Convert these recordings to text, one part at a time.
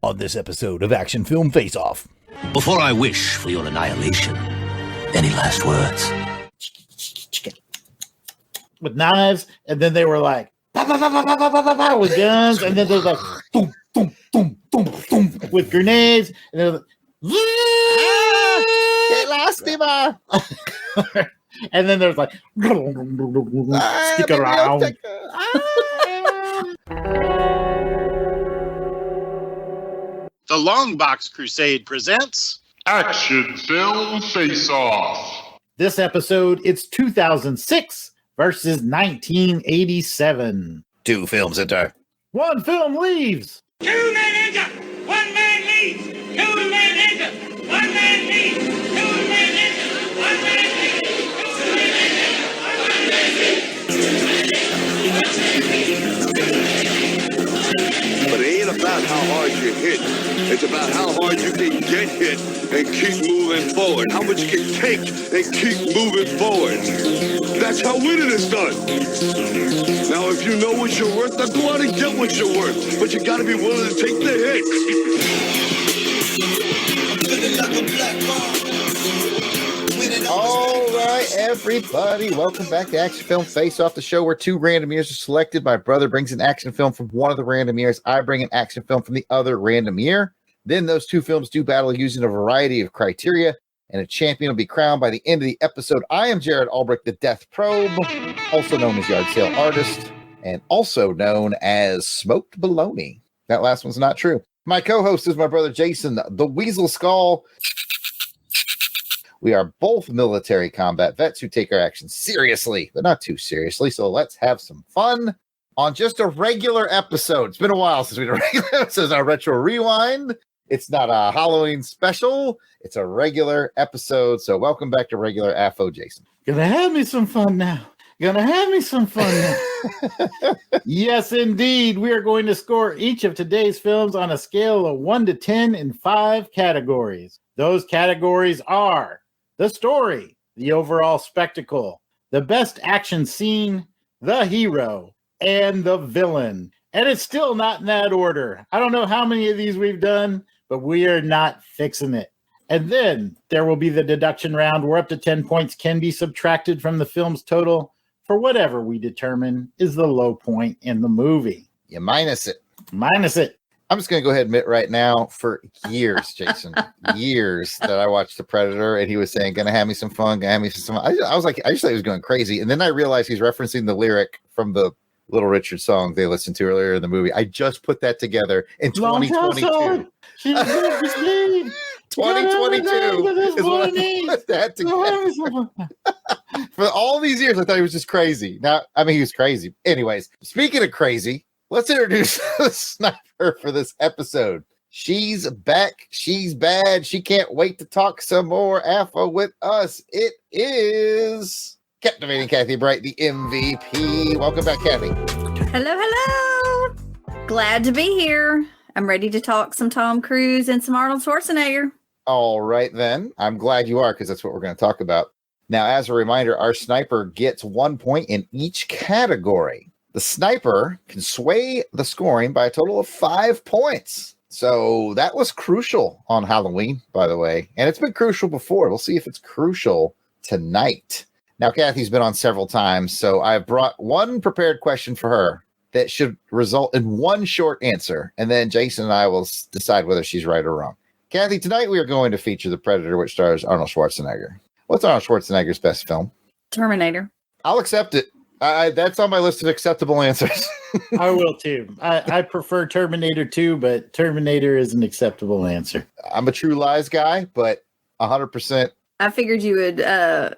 On this episode of Action Film Face Off. Before I wish for your annihilation, any last words? With knives, and then they were like, bah, bah, bah, bah, bah, bah, bah, bah, with guns, and then there's like, boom, boom, boom, boom, boom, with grenades, and they're like, and then there's like, stick around. The Longbox Crusade presents Action Film Face Off. This episode, it's 2006 versus 1987. Two films enter. One film leaves. Two men enter, one man leaves. Two men enter, one man leaves. Two men enter, one man leaves. Two men enter, one man leaves. But it ain't about how hard you hit. It's about how hard you can get hit and keep moving forward. How much you can take and keep moving forward. That's how winning is done. Now, if you know what you're worth, then go out and get what you're worth. But you gotta be willing to take the hits. All right, everybody, welcome back to Action Film Face Off, the show where two random years are selected. My brother brings an action film from one of the random years. I bring an action film from the other random year. Then those two films do battle using a variety of criteria, and a champion will be crowned by the end of the episode. I am Jared Albrecht, the Death Probe, also known as Yard Sale Artist, and also known as Smoked Baloney. That last one's not true. My co-host is my brother Jason, the Weasel Skull. We are both military combat vets who take our actions seriously, but not too seriously. So let's have some fun on just a regular episode. It's been a while since we did a regular episode. It's our retro rewind. It's not a Halloween special. It's a regular episode. So welcome back to regular AFO, Jason. Gonna have me some fun now. Yes, indeed. We are going to score each of today's films on a scale of 1 to 10 in 5 categories. Those categories are the story, the overall spectacle, the best action scene, the hero, and the villain. And it's still not in that order. I don't know how many of these we've done, but we are not fixing it. And then there will be the deduction round where up to 10 points can be subtracted from the film's total for whatever we determine is the low point in the movie. You minus it. I'm just going to go ahead and admit right now, for years, Jason, years that I watched The Predator, and he was saying, gonna have me some fun, I was like, I just thought he was going crazy. And then I realized he's referencing the lyric from the Little Richard song they listened to earlier in the movie. I just put that together in 2022. 2022 is when I put that together. For all these years, I thought he was just crazy. Now, I mean, he was crazy. Anyways, speaking of crazy, let's introduce the sniper for this episode. She's back. She's bad. She can't wait to talk some more AFO with us. It is Captivating Kathy Bright, the MVP. Welcome back, Kathy. Hello. Glad to be here. I'm ready to talk some Tom Cruise and some Arnold Schwarzenegger. All right, then. I'm glad you are, because that's what we're going to talk about. Now, as a reminder, our sniper gets 1 point in each category. The sniper can sway the scoring by a total of 5 points. So that was crucial on Halloween, by the way. And it's been crucial before. We'll see if it's crucial tonight. Now, Kathy's been on several times, so I've brought one prepared question for her that should result in one short answer. And then Jason and I will decide whether she's right or wrong. Kathy, tonight we are going to feature The Predator, which stars Arnold Schwarzenegger. What's Arnold Schwarzenegger's best film? Terminator. I'll accept it. That's on my list of acceptable answers. I will too. I prefer Terminator 2, but Terminator is an acceptable answer. I'm a True Lies guy, but 100%. I figured you would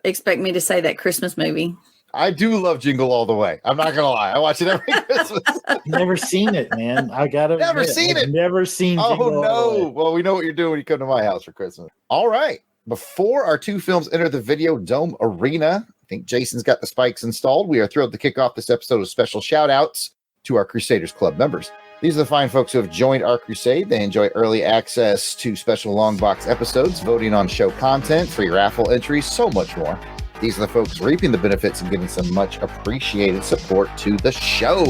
expect me to say that Christmas movie. I do love Jingle All the Way. I'm not going to lie. I watch it every Christmas. I've never seen it, man. I got to Never seen it. Never seen Jingle All the Way. Well, we know what you're doing when you come to my house for Christmas. All right. Before our two films enter the Videodome arena, I think Jason's got the spikes installed. We are thrilled to kick off this episode with special shout-outs to our Crusaders Club members. These are the fine folks who have joined our crusade. They enjoy early access to special Longbox episodes, voting on show content, free raffle entries, so much more. These are the folks reaping the benefits and giving some much appreciated support to the show.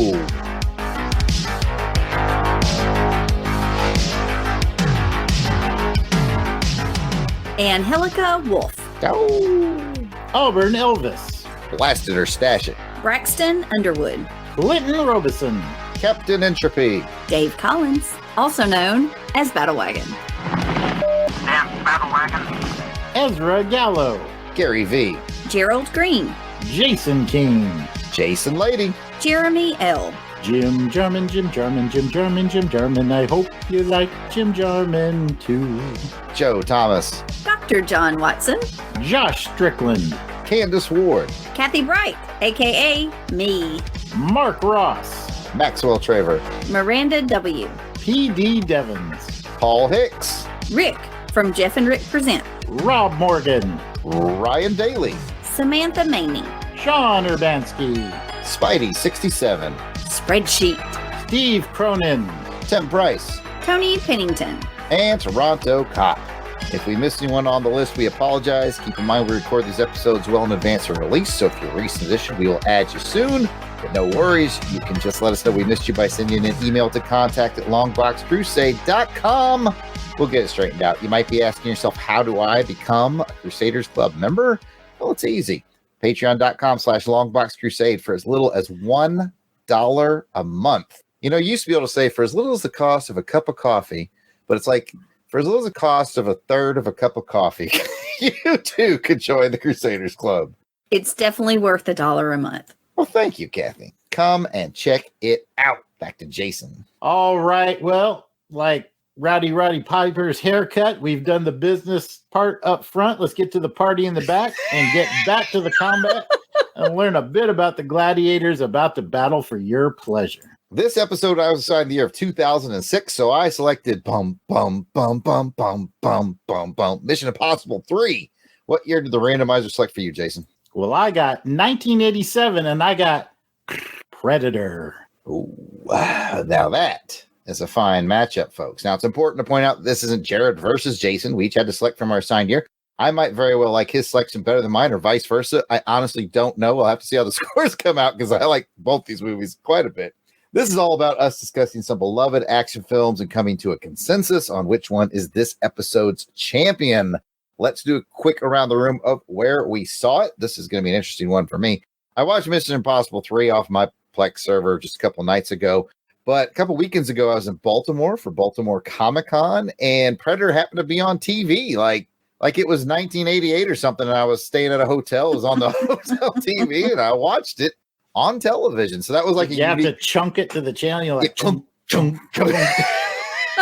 Angelica Wolf. Oh, Auburn Elvis. blast it or stash it. Braxton Underwood. Clinton Robeson. Captain Entropy. Dave Collins, also known as Battlewagon. Ezra Gallo. Gary V. Gerald Green. Jason King. Jason Lady. Jeremy L. Jim Jarman, Jim Jarman, Jim Jarman, Jim Jarman. I hope you like Jim Jarman too. Joe Thomas. Dr. John Watson. Josh Strickland. Candace Ward. Kathy Bright, aka me. Mark Ross. Maxwell Traver. Miranda W. P.D. Devons. Paul Hicks. Rick from Jeff and Rick Present. Rob Morgan. Ryan Daly. Samantha Maney. Sean Urbanski. Spidey 67. Spreadsheet. Steve Cronin. Tim Price. Tony Pennington. And Toronto Cop. If we missed anyone on the list, we apologize. Keep in mind we record these episodes well in advance of release, so if you're a recent addition, we will add you soon. But no worries, you can just let us know we missed you by sending an email to contact@longboxcrusade.com. We'll get it straightened out. You might be asking yourself, how do I become a Crusaders Club member? Well, it's easy. Patreon.com/longboxcrusade for as little as $1 a month. You know, you used to be able to say for as little as the cost of a cup of coffee, but it's like for as little as the cost of a third of a cup of coffee, you too could join the Crusaders Club. It's definitely worth $1 a month. Well, thank you, Kathy. Come and check it out. Back to Jason. All right. Well, like Rowdy Piper's haircut, we've done the business part up front. Let's get to the party in the back and get back to the combat and learn a bit about the gladiators about to battle for your pleasure. This episode, I was assigned the year of 2006, so I selected Mission Impossible 3. What year did the randomizer select for you, Jason? Well, I got 1987, and I got Predator. Ooh, now that is a fine matchup, folks. Now, it's important to point out this isn't Jared versus Jason. We each had to select from our assigned year. I might very well like his selection better than mine, or vice versa. I honestly don't know. I'll have to see how the scores come out, because I like both these movies quite a bit. This is all about us discussing some beloved action films and coming to a consensus on which one is this episode's champion. Let's do a quick around the room of where we saw it. This is going to be an interesting one for me. I watched Mission Impossible 3 off my Plex server just a couple nights ago, but a couple weekends ago, I was in Baltimore for Baltimore Comic-Con, and Predator happened to be on TV, like it was 1988 or something, and I was staying at a hotel. It was on the hotel TV, and I watched it on television. So that was like you have to chunk it to the channel. You're like, chunk. yeah,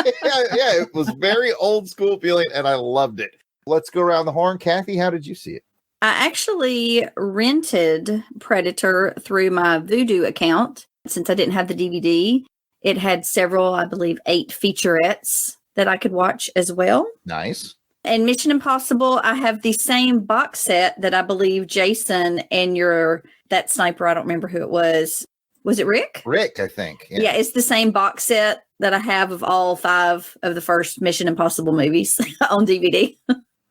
it was very old school feeling, and I loved it. Let's go around the horn. Kathy, how did you see it? I actually rented Predator through my Vudu account since I didn't have the DVD. It had several, I believe, 8 featurettes that I could watch as well. Nice. And Mission Impossible, I have the same box set that I believe Jason and that sniper, I don't remember who it was. Was it Rick? Rick, I think. Yeah, it's the same box set that I have of all 5 of the first Mission Impossible movies on DVD.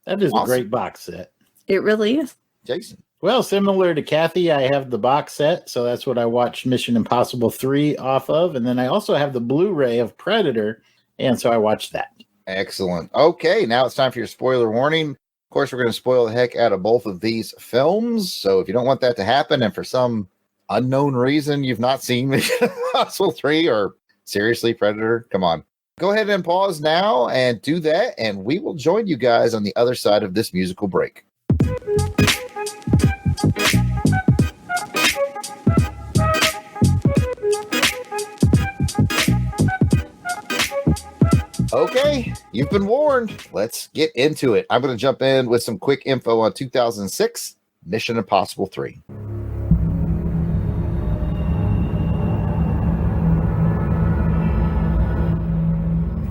That is awesome. A great box set. It really is. Jason. Well, similar to Kathy, I have the box set, so that's what I watched Mission Impossible 3 off of. And then I also have the Blu-ray of Predator, and so I watched that. Excellent. Okay, now it's time for your spoiler warning. Of course, we're going to spoil the heck out of both of these films, so if you don't want that to happen, and for some unknown reason you've not seen Mission Impossible 3 or seriously Predator, come on. Go ahead and pause now and do that, and we will join you guys on the other side of this musical break. Okay, you've been warned. Let's get into it. I'm going to jump in with some quick info on 2006 Mission Impossible 3.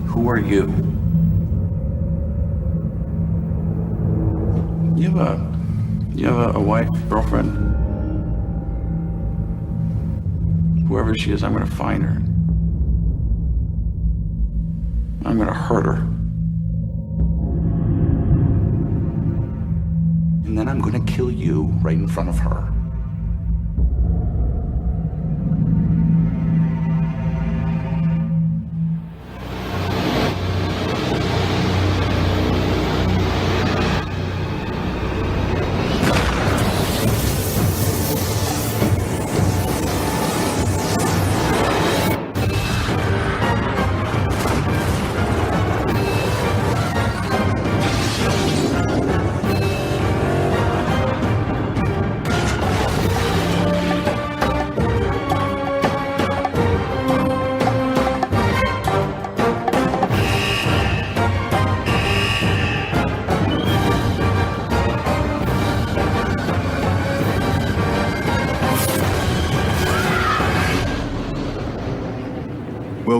Who are you? You have a wife, girlfriend? Whoever she is, I'm going to find her. I'm going to hurt her. And then I'm going to kill you right in front of her.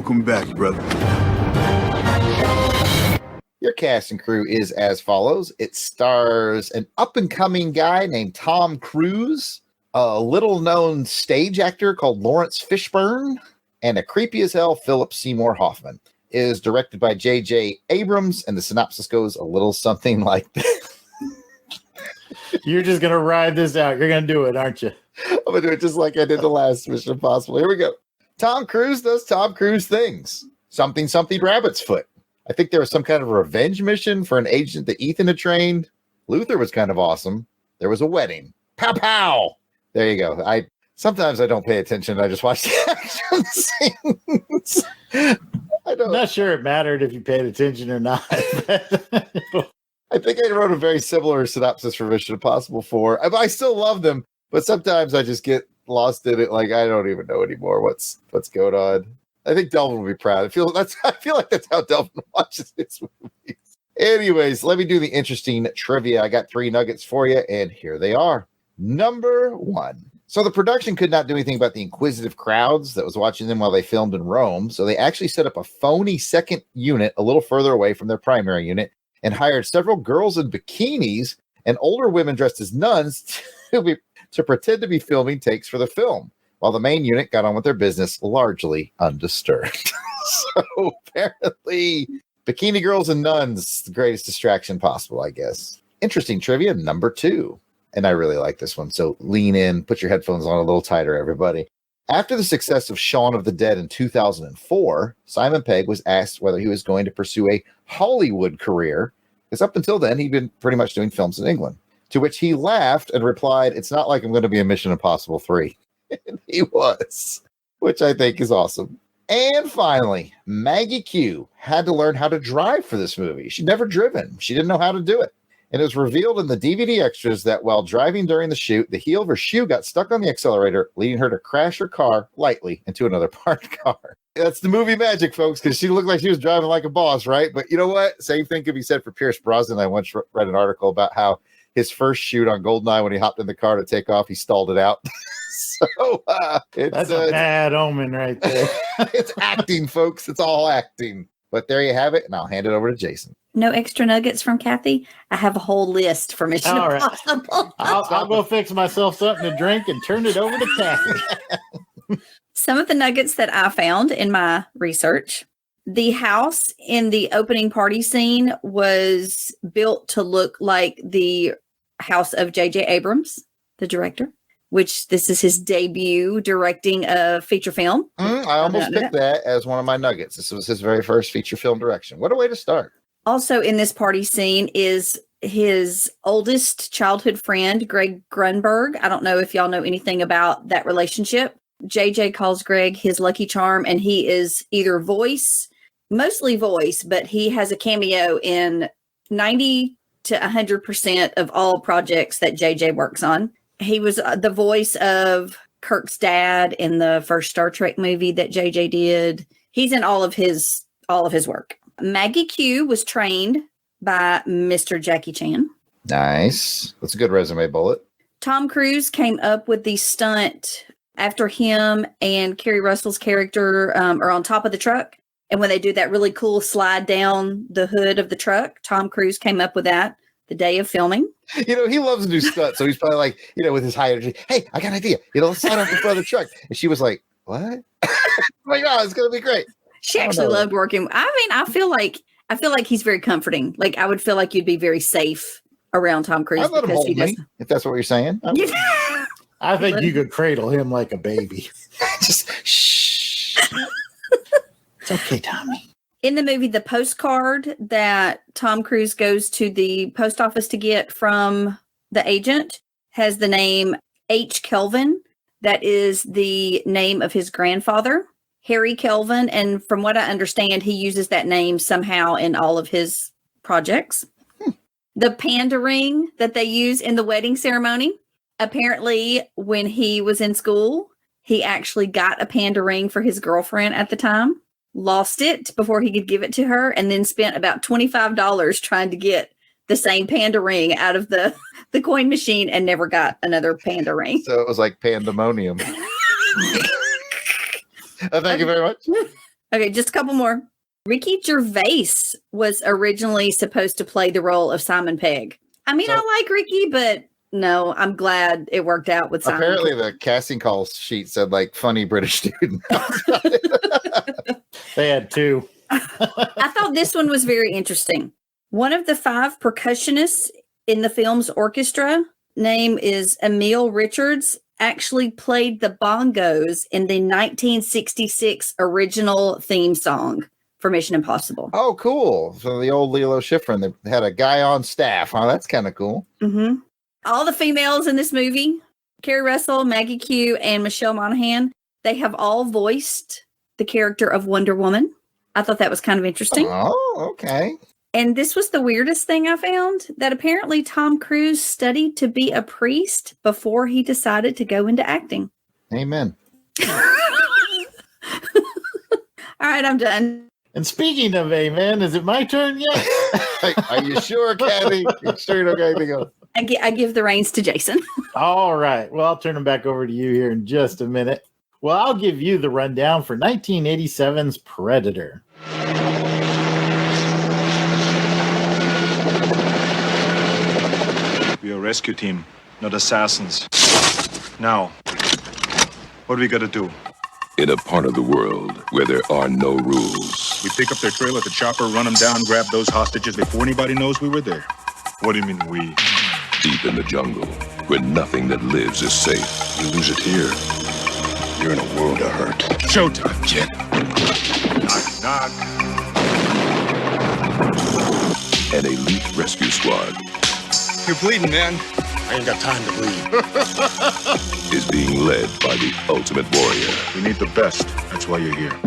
Welcome back, brother. Your cast and crew is as follows. It stars an up-and-coming guy named Tom Cruise, a little-known stage actor called Lawrence Fishburne, and a creepy-as-hell Philip Seymour Hoffman. It is directed by J.J. Abrams, and the synopsis goes a little something like this. You're just going to ride this out. You're going to do it, aren't you? I'm going to do it just like I did the last Mission Impossible. Here we go. Tom Cruise does Tom Cruise things. Something rabbit's foot. I think there was some kind of revenge mission for an agent that Ethan had trained. Luther was kind of awesome. There was a wedding. Pow pow. There you go. Sometimes I don't pay attention. I just watch the action scenes. I'm not sure it mattered if you paid attention or not. I think I wrote a very similar synopsis for Mission Impossible 4. I still love them, but sometimes I just get lost in it. Like I don't even know anymore what's going on. I think Delvin will be proud. I feel like that's how Delvin watches his movies. Anyways, let me do the interesting trivia. I got 3 nuggets for you, and here they are. Number 1. So the production could not do anything about the inquisitive crowds that was watching them while they filmed in Rome. So they actually set up a phony second unit a little further away from their primary unit and hired several girls in bikinis and older women dressed as nuns to pretend to be filming takes for the film, while the main unit got on with their business largely undisturbed. So apparently, bikini girls and nuns, the greatest distraction possible, I guess. Interesting trivia, number 2. And I really like this one. So lean in, put your headphones on a little tighter, everybody. After the success of Shaun of the Dead in 2004, Simon Pegg was asked whether he was going to pursue a Hollywood career, because up until then, he'd been pretty much doing films in England. To which he laughed and replied, "It's not like I'm going to be in Mission Impossible 3. And he was, which I think is awesome. And finally, Maggie Q had to learn how to drive for this movie. She'd never driven. She didn't know how to do it. And it was revealed in the DVD extras that while driving during the shoot, the heel of her shoe got stuck on the accelerator, leading her to crash her car lightly into another parked car. That's the movie magic, folks, because she looked like she was driving like a boss, right? But you know what? Same thing could be said for Pierce Brosnan. I once read an article about how his first shoot on Goldeneye, when he hopped in the car to take off, he stalled it out. So that's a bad omen right there. It's acting, folks. It's all acting. But there you have it, and I'll hand it over to Jason. No extra nuggets from Kathy? I have a whole list for Mission All right. Impossible. I'll go fix myself something to drink and turn it over to Kathy. Some of the nuggets that I found in my research. The house in the opening party scene was built to look like the house of J.J. Abrams, the director, which this is his debut directing a feature film. I almost picked that as one of my nuggets. This was his very first feature film direction. What a way to start. Also in this party scene is his oldest childhood friend, Greg Grunberg. I don't know if y'all know anything about that relationship. JJ calls Greg his lucky charm, and he is either mostly voice, but he has a cameo in 90 to 100% of all projects that JJ works on. He was the voice of Kirk's dad in the first Star Trek movie that JJ did. He's in all of his work. Maggie Q was trained by Mr. Jackie Chan. Nice. That's a good resume bullet. Tom Cruise came up with the stunt after him and Kerry Russell's character are on top of the truck. And when they do that really cool slide down the hood of the truck, Tom Cruise came up with that the day of filming. He loves new stunts. So he's probably like, with his high energy, hey, I got an idea. Let's slide off the front of the truck. And she was like, what? My God, it's going to be great. She actually loved working. I mean, I feel like he's very comforting. Like I would feel like you'd be very safe around Tom Cruise. I'd let him hold me, if that's what you're saying. I think you could cradle him like a baby. Just shh. It's okay, Tommy. In the movie, the postcard that Tom Cruise goes to the post office to get from the agent has the name H. Kelvin. That is the name of his grandfather, Harry Kelvin. And from what I understand, he uses that name somehow in all of his projects. The panda ring that they use in the wedding ceremony. Apparently, when he was in school, he actually got a panda ring for his girlfriend at the time, lost it before he could give it to her, and then spent about $25 trying to get the same panda ring out of the coin machine and never got another panda ring. So it was like pandemonium. Thank you very much. Okay, just a couple more. Ricky Gervais was originally supposed to play the role of Simon Pegg. I mean, I like Ricky, but no, I'm glad it worked out with Simon. Apparently, the casting call sheet said like funny British student. They had two. I thought this one was very interesting. One of the 5 percussionists in the film's orchestra, name is Emil Richards, actually played the bongos in the 1966 original theme song for Mission Impossible. Oh, cool. So the old Lilo Schifrin, they had a guy on staff. Oh, that's kind of cool. Mm-hmm. All the females in this movie, Kerry Russell, Maggie Q, and Michelle Monaghan, they have all voiced the character of Wonder Woman. I thought that was kind of interesting. Oh, okay. And this was the weirdest thing I found, that apparently Tom Cruise studied to be a priest before he decided to go into acting. Amen. All right, I'm done. And speaking of amen, is it my turn yet? Are you sure, Kathy? You sure you don't got anything else? I give the reins to Jason. All right. Well, I'll turn them back over to you here in just a minute. Well, I'll give you the rundown for 1987's Predator. We are a rescue team, not assassins. Now, what do we gotta do? In a part of the world where there are no rules. We pick up their trail at the chopper, run them down, grab those hostages before anybody knows we were there. What do you mean we? Deep in the jungle, where nothing that lives is safe. You lose it here, you're in a world of hurt. Showtime, kid. Knock, knock. An elite rescue squad. You're bleeding, man. I ain't got time to bleed. Is being led by the ultimate warrior. We need the best. That's why you're here.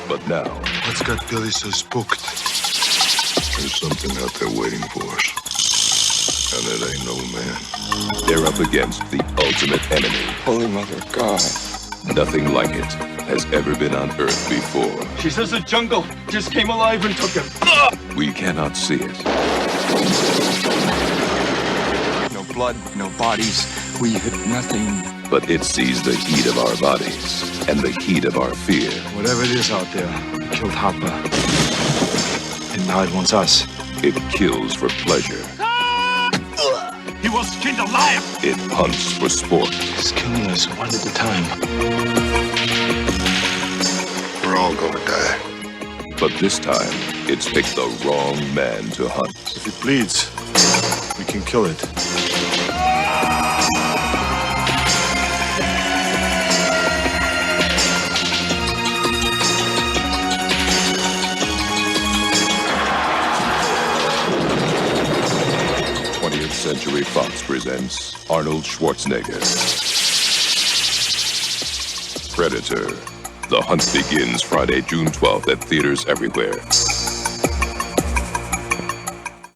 But now, What's got Billy so spooked? there's something out there waiting for us. And it ain't no man. They're up against the ultimate enemy. Holy Mother of God. Nothing like it has ever been on Earth before. She says the jungle just came alive and took him. We cannot see it. No blood, no bodies. We hit nothing. But it sees the heat of our bodies and the heat of our fear. Whatever it is out there, it killed Hopper. And now it wants us. It kills for pleasure. He was skinned alive! It hunts for sport. It's killing us one at a time. We're all gonna die. But this time, it's picked the wrong man to hunt. If it bleeds, we can kill it. 20th Century Fox presents Arnold Schwarzenegger. Predator. The hunt begins Friday, June 12th at theaters everywhere.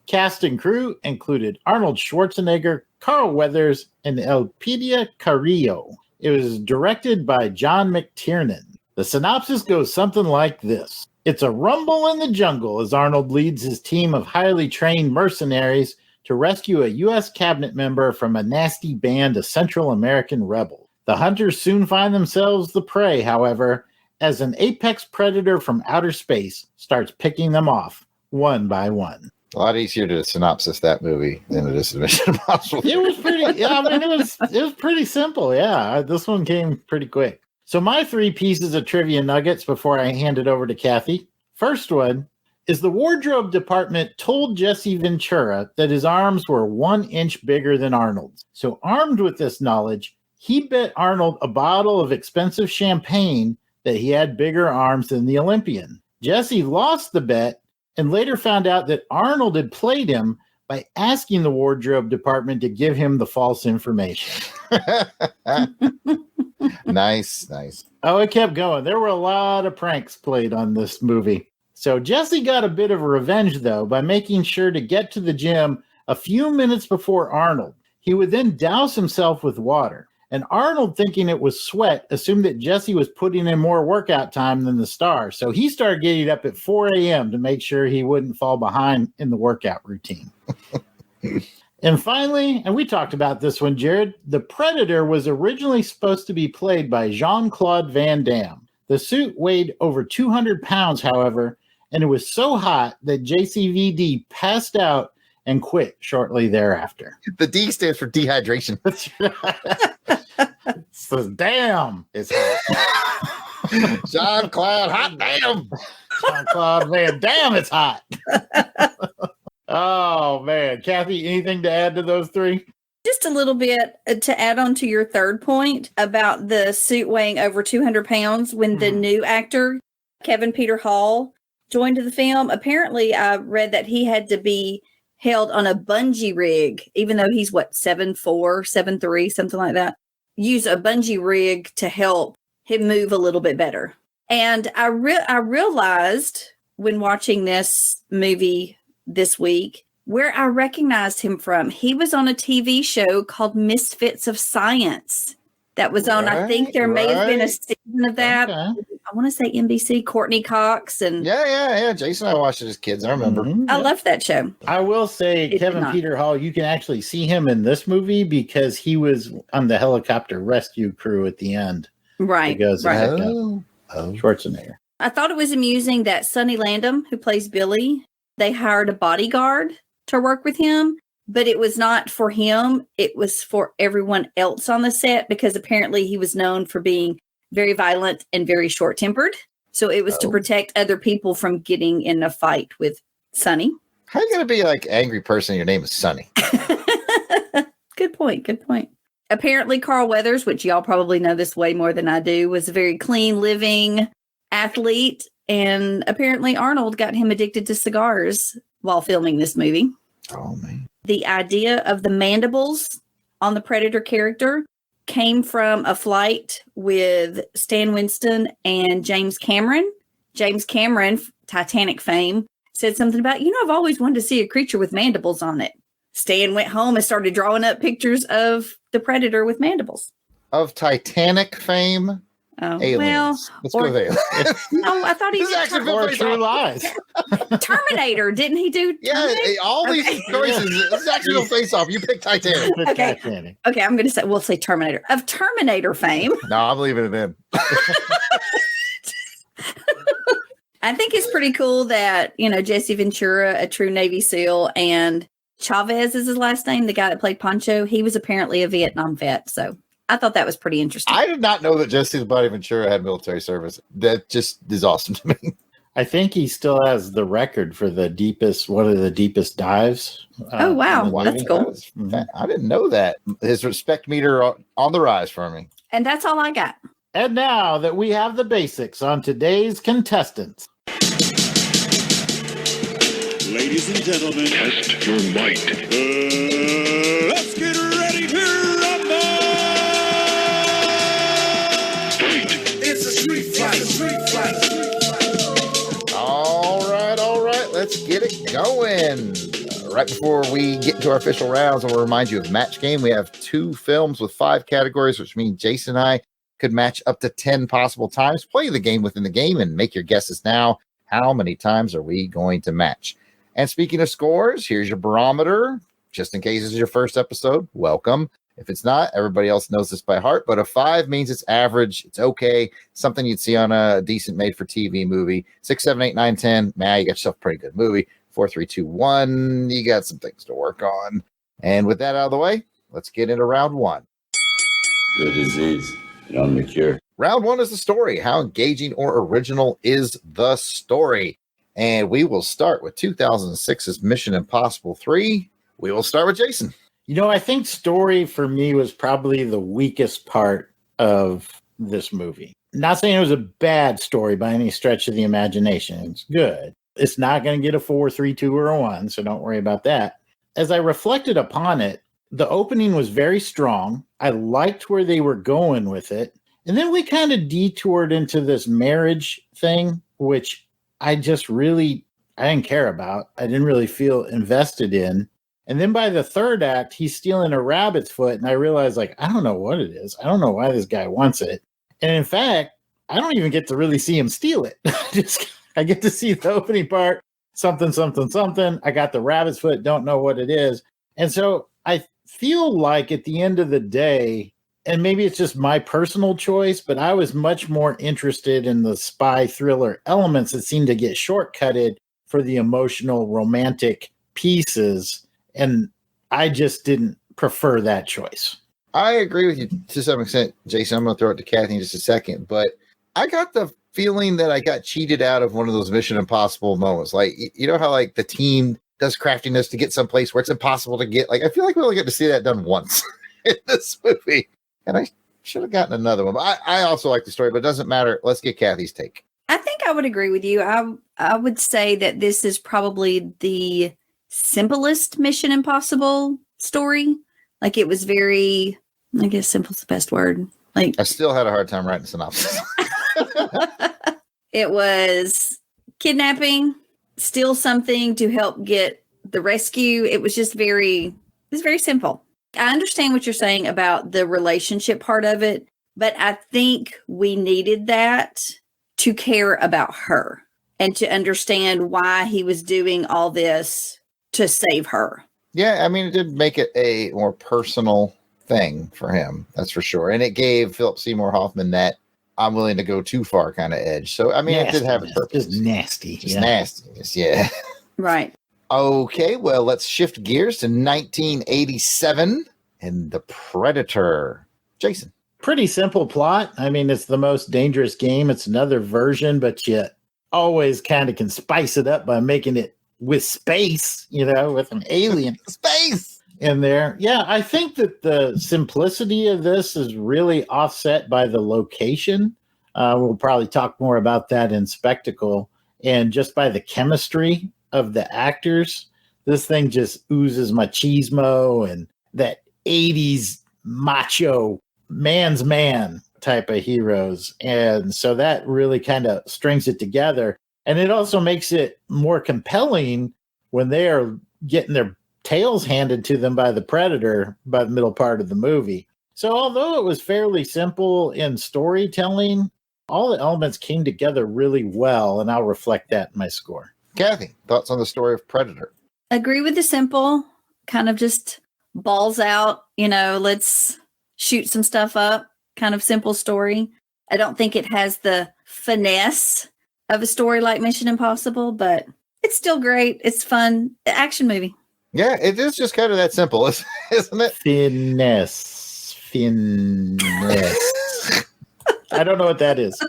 Cast and crew included Arnold Schwarzenegger, Carl Weathers, and Elpidia Carrillo. It was directed by John McTiernan. The synopsis goes something like this. It's a rumble in the jungle as Arnold leads his team of highly trained mercenaries to rescue a U.S. cabinet member from a nasty band of Central American rebels. The hunters soon find themselves the prey, however, as an apex predator from outer space starts picking them off one by one. A lot easier to synopsis that movie than it is to Mission Impossible. It was pretty. Yeah, I mean, it was pretty simple. Yeah, this one came pretty quick. So my 3 pieces of trivia nuggets before I hand it over to Kathy. First one is the wardrobe department told Jesse Ventura that his arms were 1 inch bigger than Arnold's. So armed with this knowledge, he bet Arnold a bottle of expensive champagne that he had bigger arms than the Olympian. Jesse lost the bet and later found out that Arnold had played him by asking the wardrobe department to give him the false information. Nice. Oh, it kept going. There were a lot of pranks played on this movie. So Jesse got a bit of revenge, though, by making sure to get to the gym a few minutes before Arnold. He would then douse himself with water. And Arnold, thinking it was sweat, assumed that Jesse was putting in more workout time than the star. So he started getting up at 4 a.m. to make sure he wouldn't fall behind in the workout routine. And finally, and we talked about this one, Jared, the Predator was originally supposed to be played by Jean-Claude Van Damme. The suit weighed over 200 pounds, however, and it was so hot that JCVD passed out and quit shortly thereafter. The D stands for dehydration. So, damn, it's hot. Jean-Claude, hot damn. Jean-Claude Van Damme, it's hot. Oh, man. Kathy, anything to add to those three? Just a little bit to add on to your third point about the suit weighing over 200 pounds. When the new actor, Kevin Peter Hall, joined the film, apparently I read that he had to be held on a bungee rig, even though he's 7'4", 7'3", something like that. Use a bungee rig to help him move a little bit better. And I realized when watching this movie this week where I recognized him from. He was on a TV show called Misfits of Science that was on, I think there may have been a season of that. Okay. I want to say NBC, Courtney Cox. And yeah. Jason and I watched it as kids. I remember. I loved that show. I will say, Kevin Peter Hall, you can actually see him in this movie because he was on the helicopter rescue crew at the end. Right. Because Schwarzenegger. I thought it was amusing that Sonny Landham, who plays Billy, they hired a bodyguard to work with him, but it was not for him. It was for everyone else on the set because apparently he was known for being very violent and very short-tempered. So it was to protect other people from getting in a fight with Sonny. How are you going to be like angry person? Your name is Sonny. Good point. Apparently Carl Weathers, which y'all probably know this way more than I do, was a very clean living athlete. And apparently Arnold got him addicted to cigars while filming this movie. Oh, man. The idea of the mandibles on the Predator character came from a flight with Stan Winston and James Cameron. James Cameron, Titanic fame, said something about, I've always wanted to see a creature with mandibles on it. Stan went home and started drawing up pictures of the Predator with mandibles. Of Titanic fame? Oh, aliens. Well, let's go there. No, I thought he did True Lies. Terminator, didn't he do? Yeah, all these choices. This is actually no face off. You pick Titanic. Okay, I'm going to we'll say Terminator. Of Terminator fame. No, I'm leaving it in. I think it's pretty cool that, Jesse Ventura, a true Navy SEAL, and Chavez is his last name, the guy that played Poncho. He was apparently a Vietnam vet, so I thought that was pretty interesting. I did not know that Jesse the Body Ventura had military service. That just is awesome to me. I think he still has the record for one of the deepest dives. Oh, wow. That's cool. I didn't know that. His respect meter on the rise for me. And that's all I got. And now that we have the basics on today's contestants. Ladies and gentlemen, Test your might. Let's get ready to rumble! It's a street fight. All right. Let's get it going. Right before we get into our official rounds, I will remind you of Match Game. We have 2 films with 5 categories, which means Jason and I could match up to 10 possible times. Play the game within the game and make your guesses now. How many times are we going to match? And speaking of scores, here's your barometer. Just in case this is your first episode, welcome. If it's not, everybody else knows this by heart, but a 5 means it's average. It's okay. Something you'd see on a decent made-for-TV movie. 6, 7, 8, 9, 10. Man, you got yourself a pretty good movie. 4, 3, 2, 1. You got some things to work on. And with that out of the way, let's get into round 1. The disease, on the cure. Round 1 is the story. How engaging or original is the story? And we will start with 2006's Mission Impossible 3. We will start with Jason. I think story for me was probably the weakest part of this movie. Not saying it was a bad story by any stretch of the imagination. It's good. It's not going to get a 4, 3, 2, or a 1, so don't worry about that. As I reflected upon it, the opening was very strong. I liked where they were going with it. And then we kind of detoured into this marriage thing, which I didn't care about. I didn't really feel invested in. And then by the third act, he's stealing a rabbit's foot. And I realized, I don't know what it is. I don't know why this guy wants it. And in fact, I don't even get to really see him steal it. I get to see the opening part, something. I got the rabbit's foot, don't know what it is. And so I feel like at the end of the day, and maybe it's just my personal choice, but I was much more interested in the spy thriller elements that seem to get shortcutted for the emotional romantic pieces. And I just didn't prefer that choice. I agree with you to some extent, Jason. I'm going to throw it to Kathy in just a second, but I got the feeling that I got cheated out of one of those Mission Impossible moments. Like, you know how like the team does craftiness to get someplace where it's impossible to get. Like, I feel like we only get to see that done once in this movie, and I should have gotten another one. But I also like the story, but it doesn't matter. Let's get Kathy's take. I think I would agree with you. I would say that this is probably the simplest Mission Impossible story. Like, it was very, I guess simple's the best word. Like, I still had a hard time writing synopsis. It was kidnapping, steal something to help get the rescue. It was very simple. I understand what you're saying about the relationship part of it, but I think we needed that to care about her and to understand why he was doing all this to save her. Yeah, I mean, it did make it a more personal thing for him, that's for sure. And it gave Philip Seymour Hoffman that I'm willing to go too far kind of edge. So, I mean, it did have a purpose. Just nasty. Just nastiness, yeah. Right. Okay, well, let's shift gears to 1987 and The Predator. Jason. Pretty simple plot. I mean, it's the most dangerous game. It's another version, but you always kind of can spice it up by making it with space, with an alien space in there. Yeah, I think that the simplicity of this is really offset by the location. We'll probably talk more about that in Spectacle. And just by the chemistry of the actors, this thing just oozes machismo and that 80s macho man's man type of heroes. And so that really kind of strings it together. And it also makes it more compelling when they are getting their tails handed to them by the Predator by the middle part of the movie. So although it was fairly simple in storytelling, all the elements came together really well, and I'll reflect that in my score. Kathy, thoughts on the story of Predator? Agree with the simple, kind of just balls out, let's shoot some stuff up, kind of simple story. I don't think it has the finesse of a story like Mission Impossible, but it's still great. It's fun. Action movie. Yeah, it is just kind of that simple, isn't it? Finesse. I don't know what that is.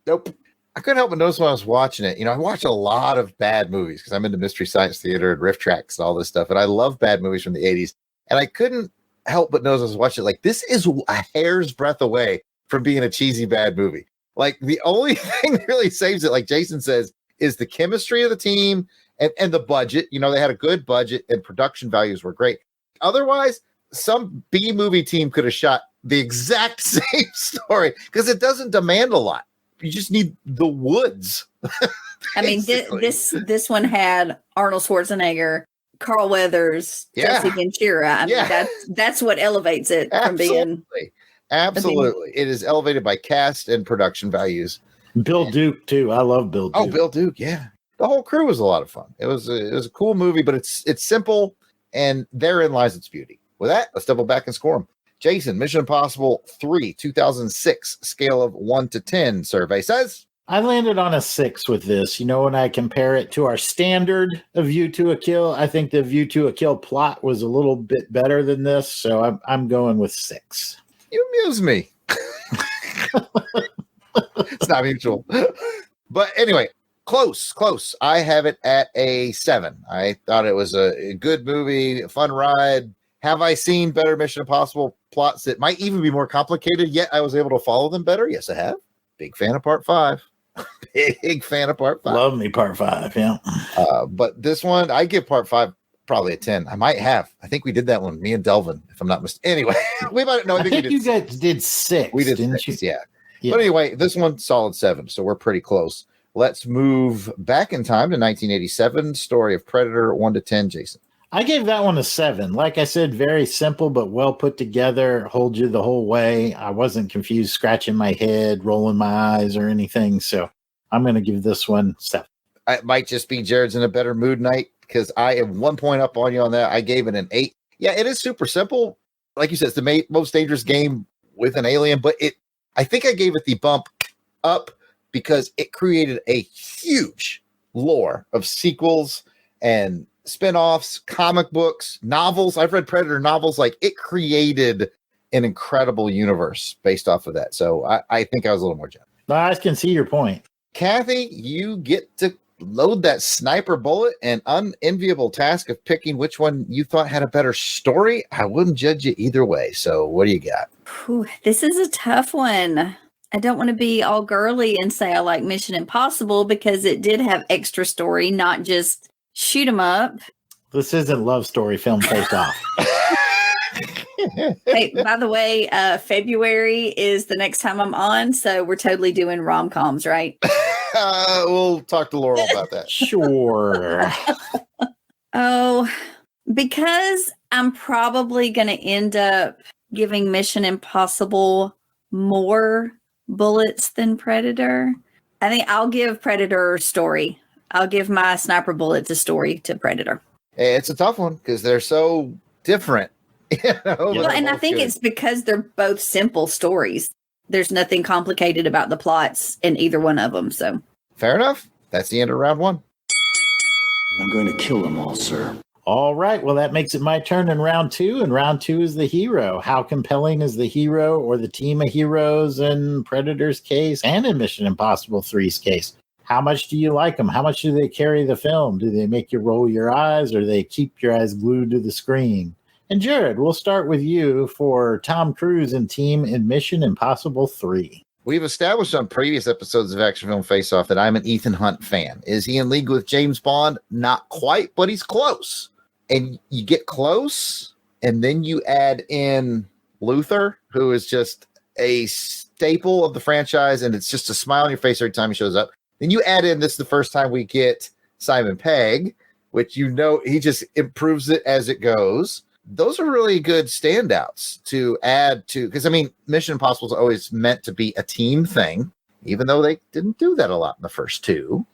Nope. I couldn't help but notice when I was watching it. I watch a lot of bad movies because I'm into Mystery Science Theater and riff tracks and all this stuff. And I love bad movies from the 80s. And I couldn't help but notice I was watching it like, this is a hair's breadth away from being a cheesy bad movie. Like, the only thing that really saves it, like Jason says, is the chemistry of the team and the budget. They had a good budget and production values were great. Otherwise, some B movie team could have shot the exact same story because it doesn't demand a lot. You just need the woods. I mean, this one had Arnold Schwarzenegger, Carl Weathers, Jesse Ventura. I mean, that's what elevates it from being. Absolutely. It is elevated by cast and production values. Bill Duke, too. I love Bill Duke. Oh, Bill Duke, yeah. The whole crew was a lot of fun. It was a cool movie, but it's simple, and therein lies its beauty. With that, let's double back and score them. Jason, Mission Impossible 3, 2006, scale of 1 to 10 survey says? I landed on a 6 with this. When I compare it to our standard of View to a Kill, I think the View to a Kill plot was a little bit better than this, so I'm going with 6. You amuse me. It's not mutual. But anyway, close. I have it at a 7. I thought it was a good movie, a fun ride. Have I seen better Mission Impossible plots that might even be more complicated, yet I was able to follow them better? Yes, I have. Big fan of Part 5. Big fan of Part 5. Love me Part 5, yeah. But this one, I give Part 5 probably a 10. I might have. I think we did that one, me and Delvin, if I'm not mistaken. Anyway, we might. No, I think you guys did 6. We did 6, yeah. But anyway, this one's solid 7, so we're pretty close. Let's move back in time to 1987. Story of Predator, 1 to 10, Jason. I gave that one a 7. Like I said, very simple, but well put together. Hold you the whole way. I wasn't confused, scratching my head, rolling my eyes or anything. So I'm going to give this one 7. It might just be Jared's in a better mood night because I am 1 point up on you on that. I gave it an 8. Yeah, it is super simple. like you said, it's the most dangerous game with an alien, but I think I gave it the bump up because it created a huge lore of sequels and spin-offs, comic books, novels. I've read Predator novels. Like, it created an incredible universe based off of that. So I think I was a little more generous. I can see your point. Kathy, you get to load that sniper bullet, an unenviable task of picking which one you thought had a better story. I wouldn't judge you either way. So what do you got? Whew, this is a tough one. I don't want to be all girly and say I like Mission Impossible because it did have extra story, not just shoot 'em up. This isn't Love Story Film Face Off. Hey, by the way, February is the next time I'm on, so we're totally doing rom-coms, right? We'll talk to Laurel about that. Sure. Oh, because I'm probably going to end up giving Mission Impossible more bullets than Predator. I think I'll give Predator story. I'll give my sniper bullet to story to Predator. It's a tough one because they're so different. Well, and I think it's because they're both simple stories. There's nothing complicated about the plots in either one of them. So fair enough. That's the end of round one. I'm going to kill them all, sir. All right. Well, that makes it my turn in round two. And round two is the hero. How compelling is the hero or the team of heroes in Predator's case and in Mission Impossible 3's case? How much do you like them? How much do they carry the film? Do they make you roll your eyes or they keep your eyes glued to the screen? And Jared, we'll start with you for Tom Cruise and team in Mission Impossible 3. We've established on previous episodes of Action Film Face Off that I'm an Ethan Hunt fan. Is he in league with James Bond? Not quite, but he's close. And you get close, and then you add in Luther, who is just a staple of the franchise, and it's just a smile on your face every time he shows up. Then you add in, this is the first time we get Simon Pegg, which he just improves it as it goes. Those are really good standouts to add to, because Mission Impossible is always meant to be a team thing, even though they didn't do that a lot in the first two.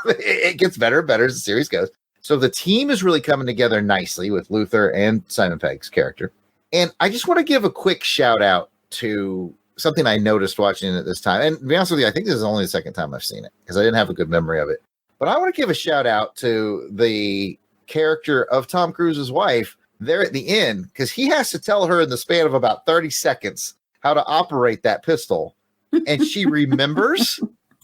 It gets better and better as the series goes. So the team is really coming together nicely with Luther and Simon Pegg's character. And I just want to give a quick shout out to something I noticed watching it this time. And to be honest with you, I think this is only the second time I've seen it because I didn't have a good memory of it. But I want to give a shout out to the character of Tom Cruise's wife there at the end, because he has to tell her in the span of about 30 seconds how to operate that pistol. And she remembers,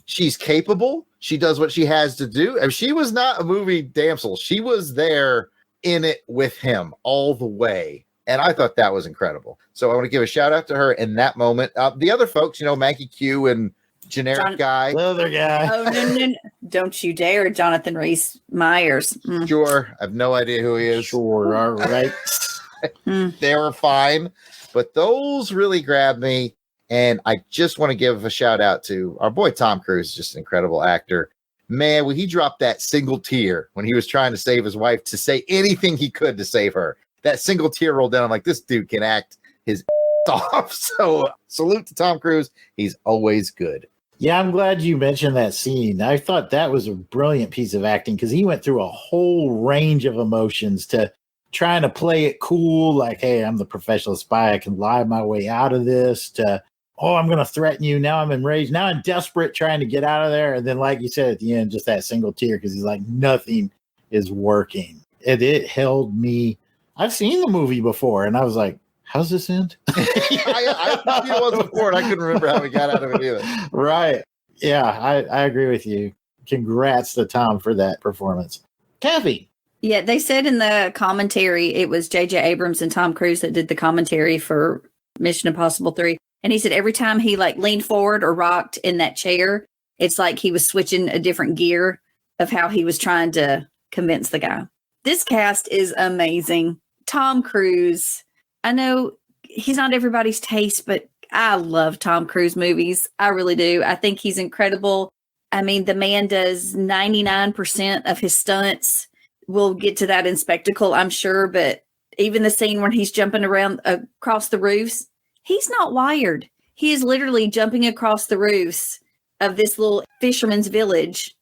she's capable, she does what she has to do. And she was not a movie damsel. She was there in it with him all the way. And I thought that was incredible. So I want to give a shout out to her in that moment. The other folks, Maggie Q and generic guy. Other guy. Oh, no. Don't you dare, Jonathan Rhys Myers. Sure. I have no idea who he is. Sure. All right. They were fine. But those really grabbed me. And I just want to give a shout out to our boy Tom Cruise, just an incredible actor. Man, when he dropped that single tear when he was trying to save his wife, to say anything he could to save her, that single tear rolled down. I'm like, this dude can act his off. So salute to Tom Cruise. He's always good. Yeah, I'm glad you mentioned that scene. I thought that was a brilliant piece of acting because he went through a whole range of emotions to trying to play it cool, like, hey, I'm the professional spy. I can lie my way out of this, to, oh, I'm going to threaten you. Now I'm enraged. Now I'm desperate trying to get out of there. And then, like you said, at the end, just that single tear because he's like, nothing is working. It held me. I've seen the movie before, and I was like, how's this end? I've seen it once before, and I couldn't remember how we got out of it either. Right. Yeah, I agree with you. Congrats to Tom for that performance. Kathy. Yeah, they said in the commentary, it was J.J. Abrams and Tom Cruise that did the commentary for Mission Impossible 3. And he said every time he leaned forward or rocked in that chair, it's like he was switching a different gear of how he was trying to convince the guy. This cast is amazing. Tom Cruise. I know he's not everybody's taste, but I love Tom Cruise movies. I really do. I think he's incredible. The man does 99% of his stunts. We'll get to that in Spectacle, I'm sure. But even the scene when he's jumping around across the roofs, he's not wired. He is literally jumping across the roofs of this little fisherman's village,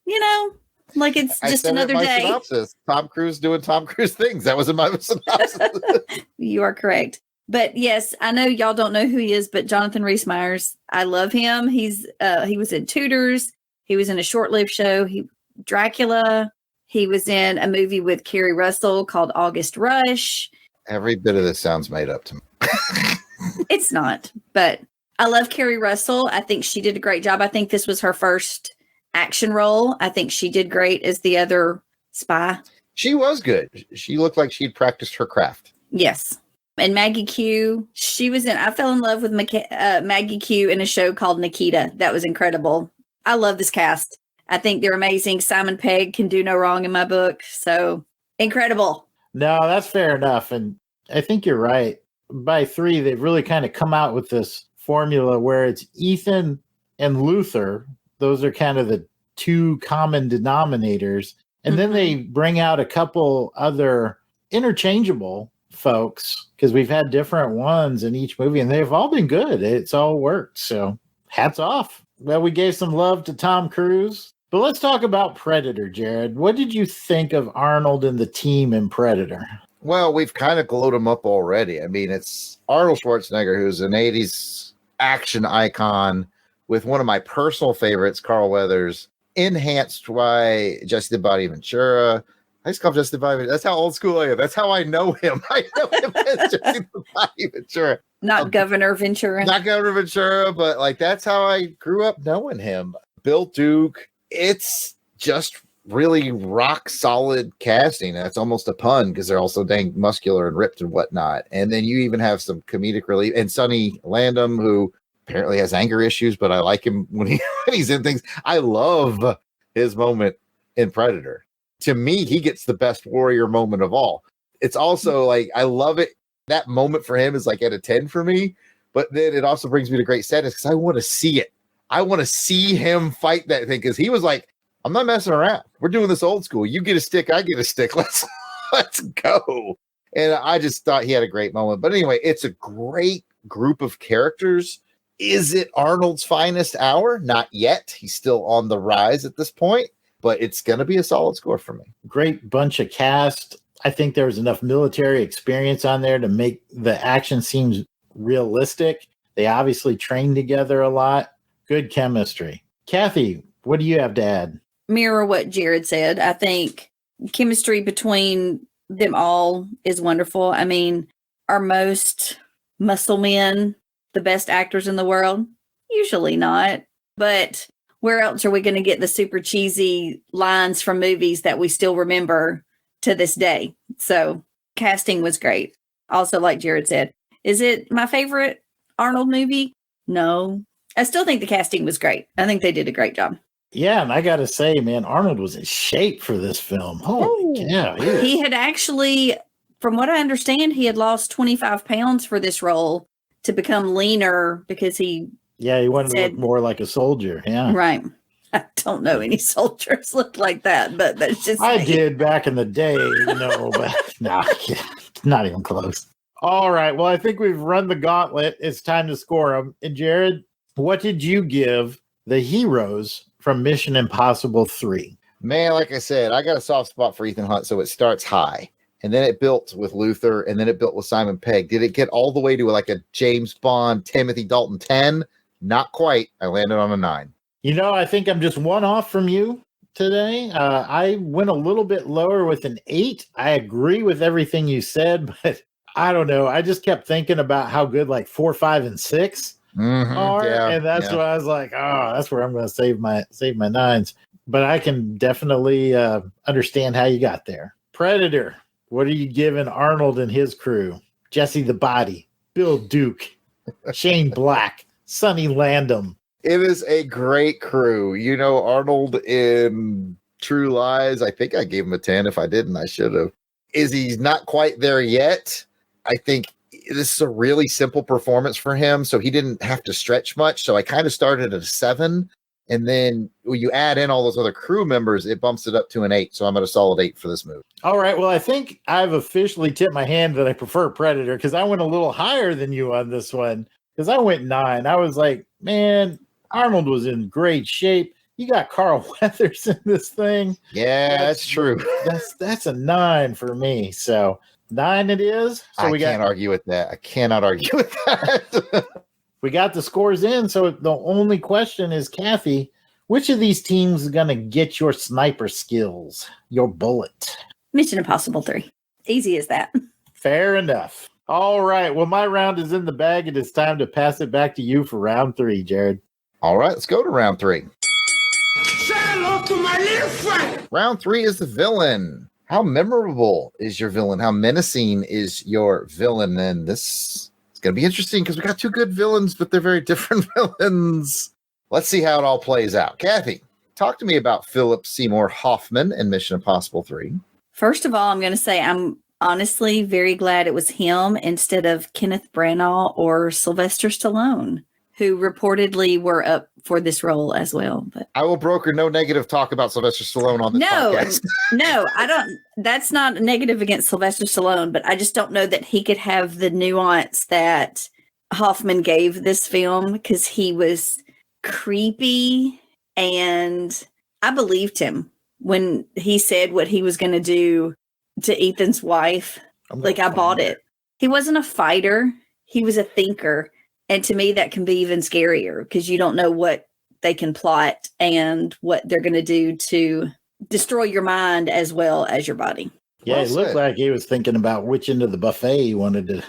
like it's just another day. Synopsis. Tom Cruise doing Tom Cruise things. That was in my synopsis. You are correct. But yes, I know y'all don't know who he is, but Jonathan Rhys-Meyers, I love him. He was in Tudors. He was in a short-lived show. Dracula. He was in a movie with Kerry Russell called August Rush. Every bit of this sounds made up to me. It's not, but I love Kerry Russell. I think she did a great job. I think this was her first action role. I think she did great as the other spy. She was good. She looked like she'd practiced her craft. Yes. And Maggie Q, I fell in love with Maggie Q in a show called Nikita. That was incredible. I love this cast. I think they're amazing. Simon Pegg can do no wrong in my book. So incredible. No, that's fair enough. And I think you're right. By 3, they've really kind of come out with this formula where it's Ethan and Luther. Those are kind of the 2 common denominators. And then they bring out a couple other interchangeable folks, because we've had different ones in each movie and they've all been good. It's all worked. So hats off. Well, we gave some love to Tom Cruise, but let's talk about Predator, Jared. What did you think of Arnold and the team in Predator? Well, we've kind of glowed him up already. I mean, it's Arnold Schwarzenegger, who's an 80s action icon with one of my personal favorites, Carl Weathers, enhanced by Jesse the Body Ventura. I just call him Jesse the Body. That's how old school I am. That's how I know him. I know him as Jesse the Body Ventura. Not Governor Ventura. Not Governor Ventura, but like that's how I grew up knowing him. Bill Duke. It's just really rock solid casting. That's almost a pun because they're also dang muscular and ripped and whatnot. And then you even have some comedic relief. And Sonny Landham, who apparently has anger issues, but I like him when he's in things. I love his moment in Predator. To me, he gets the best warrior moment of all. It's also like, I love it. That moment for him is like at a 10 for me, but then it also brings me to great sadness because I want to see it. I want to see him fight that thing because he was like, I'm not messing around. We're doing this old school. You get a stick, I get a stick. Let's go. And I just thought he had a great moment. But anyway, it's a great group of characters. Is it Arnold's finest hour? Not yet. He's still on the rise at this point, but it's going to be a solid score for me. Great bunch of cast. I think there was enough military experience on there to make the action seem realistic. They obviously trained together a lot. Good chemistry. Kathy, what do you have to add? Mirror what Jared said. I think chemistry between them all is wonderful. I mean, are most muscle men the best actors in the world? Usually not. But where else are we going to get the super cheesy lines from movies that we still remember to this day? So casting was great. Also, like Jared said, is it my favorite Arnold movie? No. I still think the casting was great. I think they did a great job. Yeah, and I got to say, man, Arnold was in shape for this film. Holy cow. He had actually, from what I understand, he had lost 25 pounds for this role to become leaner because he... Yeah, he wanted to look more like a soldier. Yeah. Right. I don't know any soldiers look like that, but that's just I me. did back in the day, but no, not even close. All right. Well, I think we've run the gauntlet. It's time to score them. And Jared, what did you give the heroes from Mission Impossible 3? Man, like I said, I got a soft spot for Ethan Hunt, so it starts high. And then it built with Luther, and then it built with Simon Pegg. Did it get all the way to like a James Bond, Timothy Dalton 10? Not quite. I landed on a 9. You know, I think I'm just one off from you today. I went a little bit lower with an 8. I agree with everything you said, but I don't know. I just kept thinking about how good like 4, 5, and 6 are, and that's why I was like, oh, that's where I'm going to save my 9s. But I can definitely understand how you got there. Predator. What are you giving Arnold and his crew? Jesse the Body, Bill Duke, Shane Black, Sonny Landham. It is a great crew. You know, Arnold in True Lies, I think I gave him a 10. If I didn't, I should have. Is he not quite there yet? I think this is a really simple performance for him, so he didn't have to stretch much. So I kind of started at a 7. And then when you add in all those other crew members, it bumps it up to an 8. So I'm at a solid 8 for this movie. All right. Well, I think I've officially tipped my hand that I prefer Predator because I went a little higher than you on this one because I went 9. I was like, man, Arnold was in great shape. You got Carl Weathers in this thing. Yeah, that's true. That's a 9 for me. So 9 it is. So I can't argue with that. I cannot argue with that. We got the scores in. So the only question is, Kathy, which of these teams is going to get your sniper skills, your bullet? Mission Impossible 3. Easy as that. Fair enough. All right. Well, my round is in the bag. It is time to pass it back to you for round 3, Jared. All right, let's go to round 3. Say hello to my little friend. Round 3 is the villain. How memorable is your villain? How menacing is your villain? And this is going to be interesting because we got 2 good villains, but they're very different villains. Let's see how it all plays out. Kathy, talk to me about Philip Seymour Hoffman in Mission Impossible 3. First of all, I'm going to say I'm honestly very glad it was him instead of Kenneth Branagh or Sylvester Stallone, who reportedly were up for this role as well. But I will broker no negative talk about Sylvester Stallone on this podcast. No, I don't. That's not a negative against Sylvester Stallone, but I just don't know that he could have the nuance that Hoffman gave this film, because he was creepy, and I believed him when he said what he was going to do to Ethan's wife. Like, I bought it. He wasn't a fighter. He was a thinker. And to me, that can be even scarier because you don't know what they can plot and what they're going to do to destroy your mind as well as your body. Yeah, it looked like he was thinking about which end of the buffet he wanted to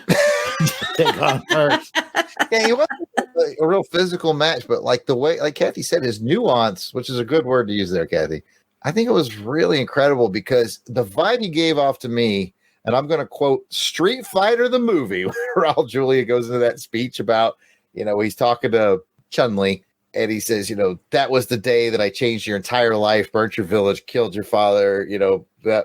take on first. Yeah, he wasn't a real physical match, but like the way, like Kathy said, his nuance, which is a good word to use there, Kathy. I think it was really incredible because the vibe he gave off to me, and I'm going to quote Street Fighter the movie, where Raul Julia goes into that speech about, he's talking to Chun-Li, and he says, that was the day that I changed your entire life, burnt your village, killed your father.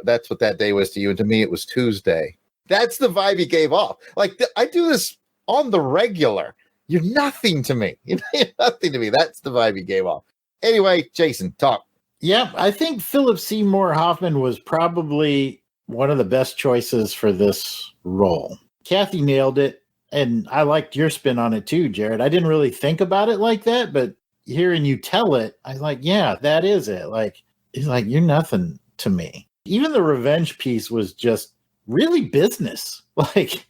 That's what that day was to you. And to me, it was Tuesday. That's the vibe he gave off. Like, I do this on the regular. You're nothing to me. You're nothing to me. That's the vibe he gave off. Anyway, Jason, talk. Yeah, I think Philip Seymour Hoffman was probably one of the best choices for this role. Kathy nailed it, and I liked your spin on it too, Jared. I didn't really think about it like that, but hearing you tell it, I was like, yeah, that is it. Like, he's like, you're nothing to me. Even the revenge piece was just really business. Like,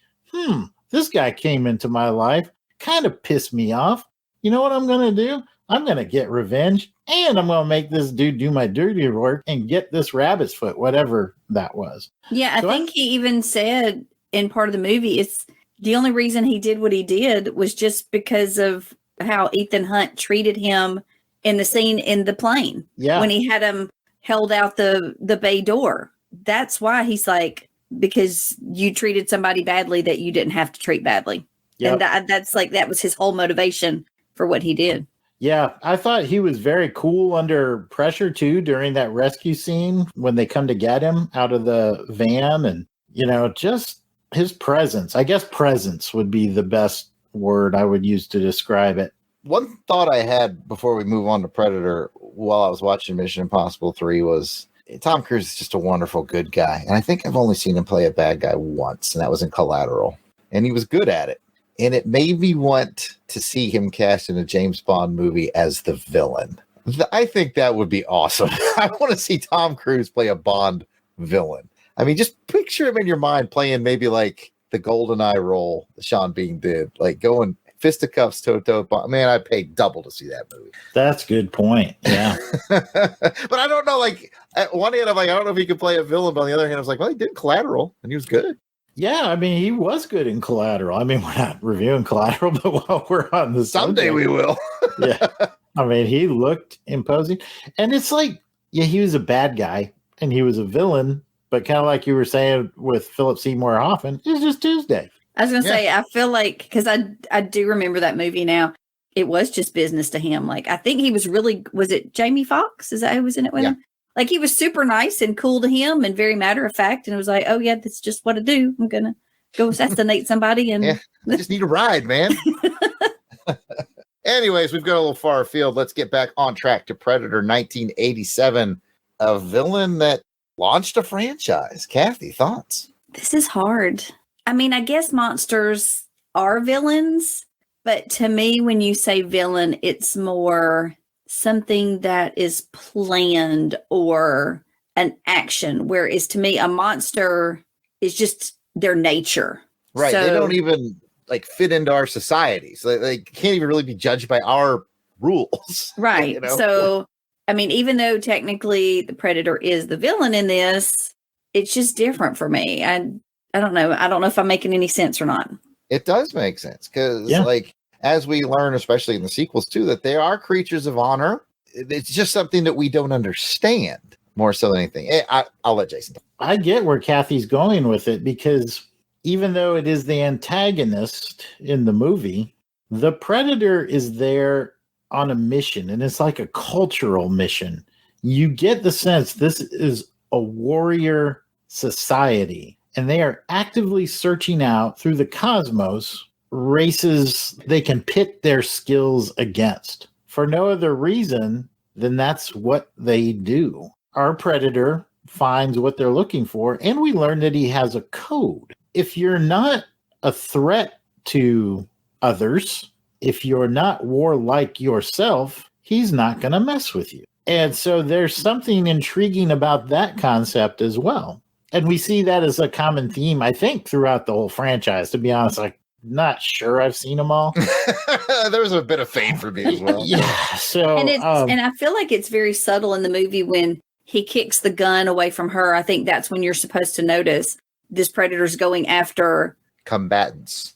this guy came into my life, kind of pissed me off. You know what I'm going to do? I'm going to get revenge, and I'm going to make this dude do my dirty work and get this rabbit's foot, whatever that was. Yeah, I think he even said in part of the movie, it's the only reason he did what he did was just because of how Ethan Hunt treated him in the scene in the plane. Yeah. When he had him held out the bay door. That's why he's like, because you treated somebody badly that you didn't have to treat badly. Yep. And that was his whole motivation for what he did. Yeah, I thought he was very cool under pressure too during that rescue scene when they come to get him out of the van, and just his presence. I guess presence would be the best word I would use to describe it. One thought I had before we move on to Predator while I was watching Mission Impossible 3 was Tom Cruise is just a wonderful good guy, and I think I've only seen him play a bad guy once, and that was in Collateral, and he was good at it. And it made me want to see him cast in a James Bond movie as the villain. I think that would be awesome. I want to see Tom Cruise play a Bond villain. I mean, just picture him in your mind playing maybe like the GoldenEye role that Sean Bean did, like going fisticuffs toe-to-toe. Man, I'd pay double to see that movie. That's a good point. Yeah. But I don't know, like, at one hand, I'm like, I don't know if he could play a villain, but on the other hand, I was like, well, he did Collateral, and he was good. Yeah, I mean, he was good in Collateral. I mean, we're not reviewing Collateral, but while we're on the someday we will. Yeah, I mean, he looked imposing, and it's like, yeah, he was a bad guy and he was a villain, but kind of like you were saying with Philip Seymour Hoffman, it's just Tuesday. I was gonna say, I feel like, because I do remember that movie now. It was just business to him. Like, I think he was it Jamie Foxx? Is that who was in it with him? Like, he was super nice and cool to him and very matter of fact. And it was like, oh, yeah, that's just what I do. I'm going to go assassinate somebody. And I just need a ride, man. Anyways, we've got a little far afield. Let's get back on track to Predator 1987, a villain that launched a franchise. Kathy, thoughts? This is hard. I mean, I guess monsters are villains. But to me, when you say villain, it's more something that is planned or an action, whereas to me a monster is just their nature. Right. So, they don't even like fit into our society. So they can't even really be judged by our rules. Right. You know? So, I mean, even though technically the Predator is the villain in this, it's just different for me. I don't know. I don't know if I'm making any sense or not. It does make sense because, like, as we learn, especially in the sequels too, that they are creatures of honor. It's just something that we don't understand more so than anything. I'll let Jason talk. I get where Kathy's going with it because even though it is the antagonist in the movie, the Predator is there on a mission, and it's like a cultural mission. You get the sense this is a warrior society, and they are actively searching out through the cosmos races they can pit their skills against for no other reason than that's what they do. Our Predator finds what they're looking for, and we learn that he has a code. If you're not a threat to others, if you're not warlike yourself, he's not going to mess with you. And so there's something intriguing about that concept as well. And we see that as a common theme, I think, throughout the whole franchise. To be honest, I'm not sure I've seen them all. There's a bit of fade for me as well. Yeah. So, and I feel like it's very subtle in the movie when he kicks the gun away from her. I think that's when you're supposed to notice this Predator's going after combatants.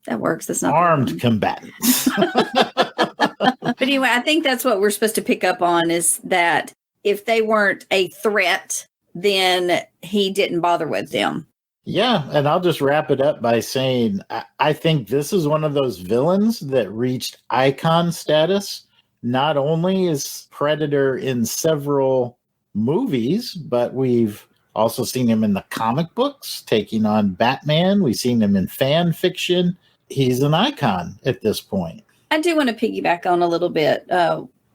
That works. That's not armed combatants. But anyway, I think that's what we're supposed to pick up on is that if they weren't a threat, then he didn't bother with them. Yeah, and I'll just wrap it up by saying I think this is one of those villains that reached icon status. Not only is Predator in several movies, but we've also seen him in the comic books, taking on Batman. We've seen him in fan fiction. He's an icon at this point. I do want to piggyback on a little bit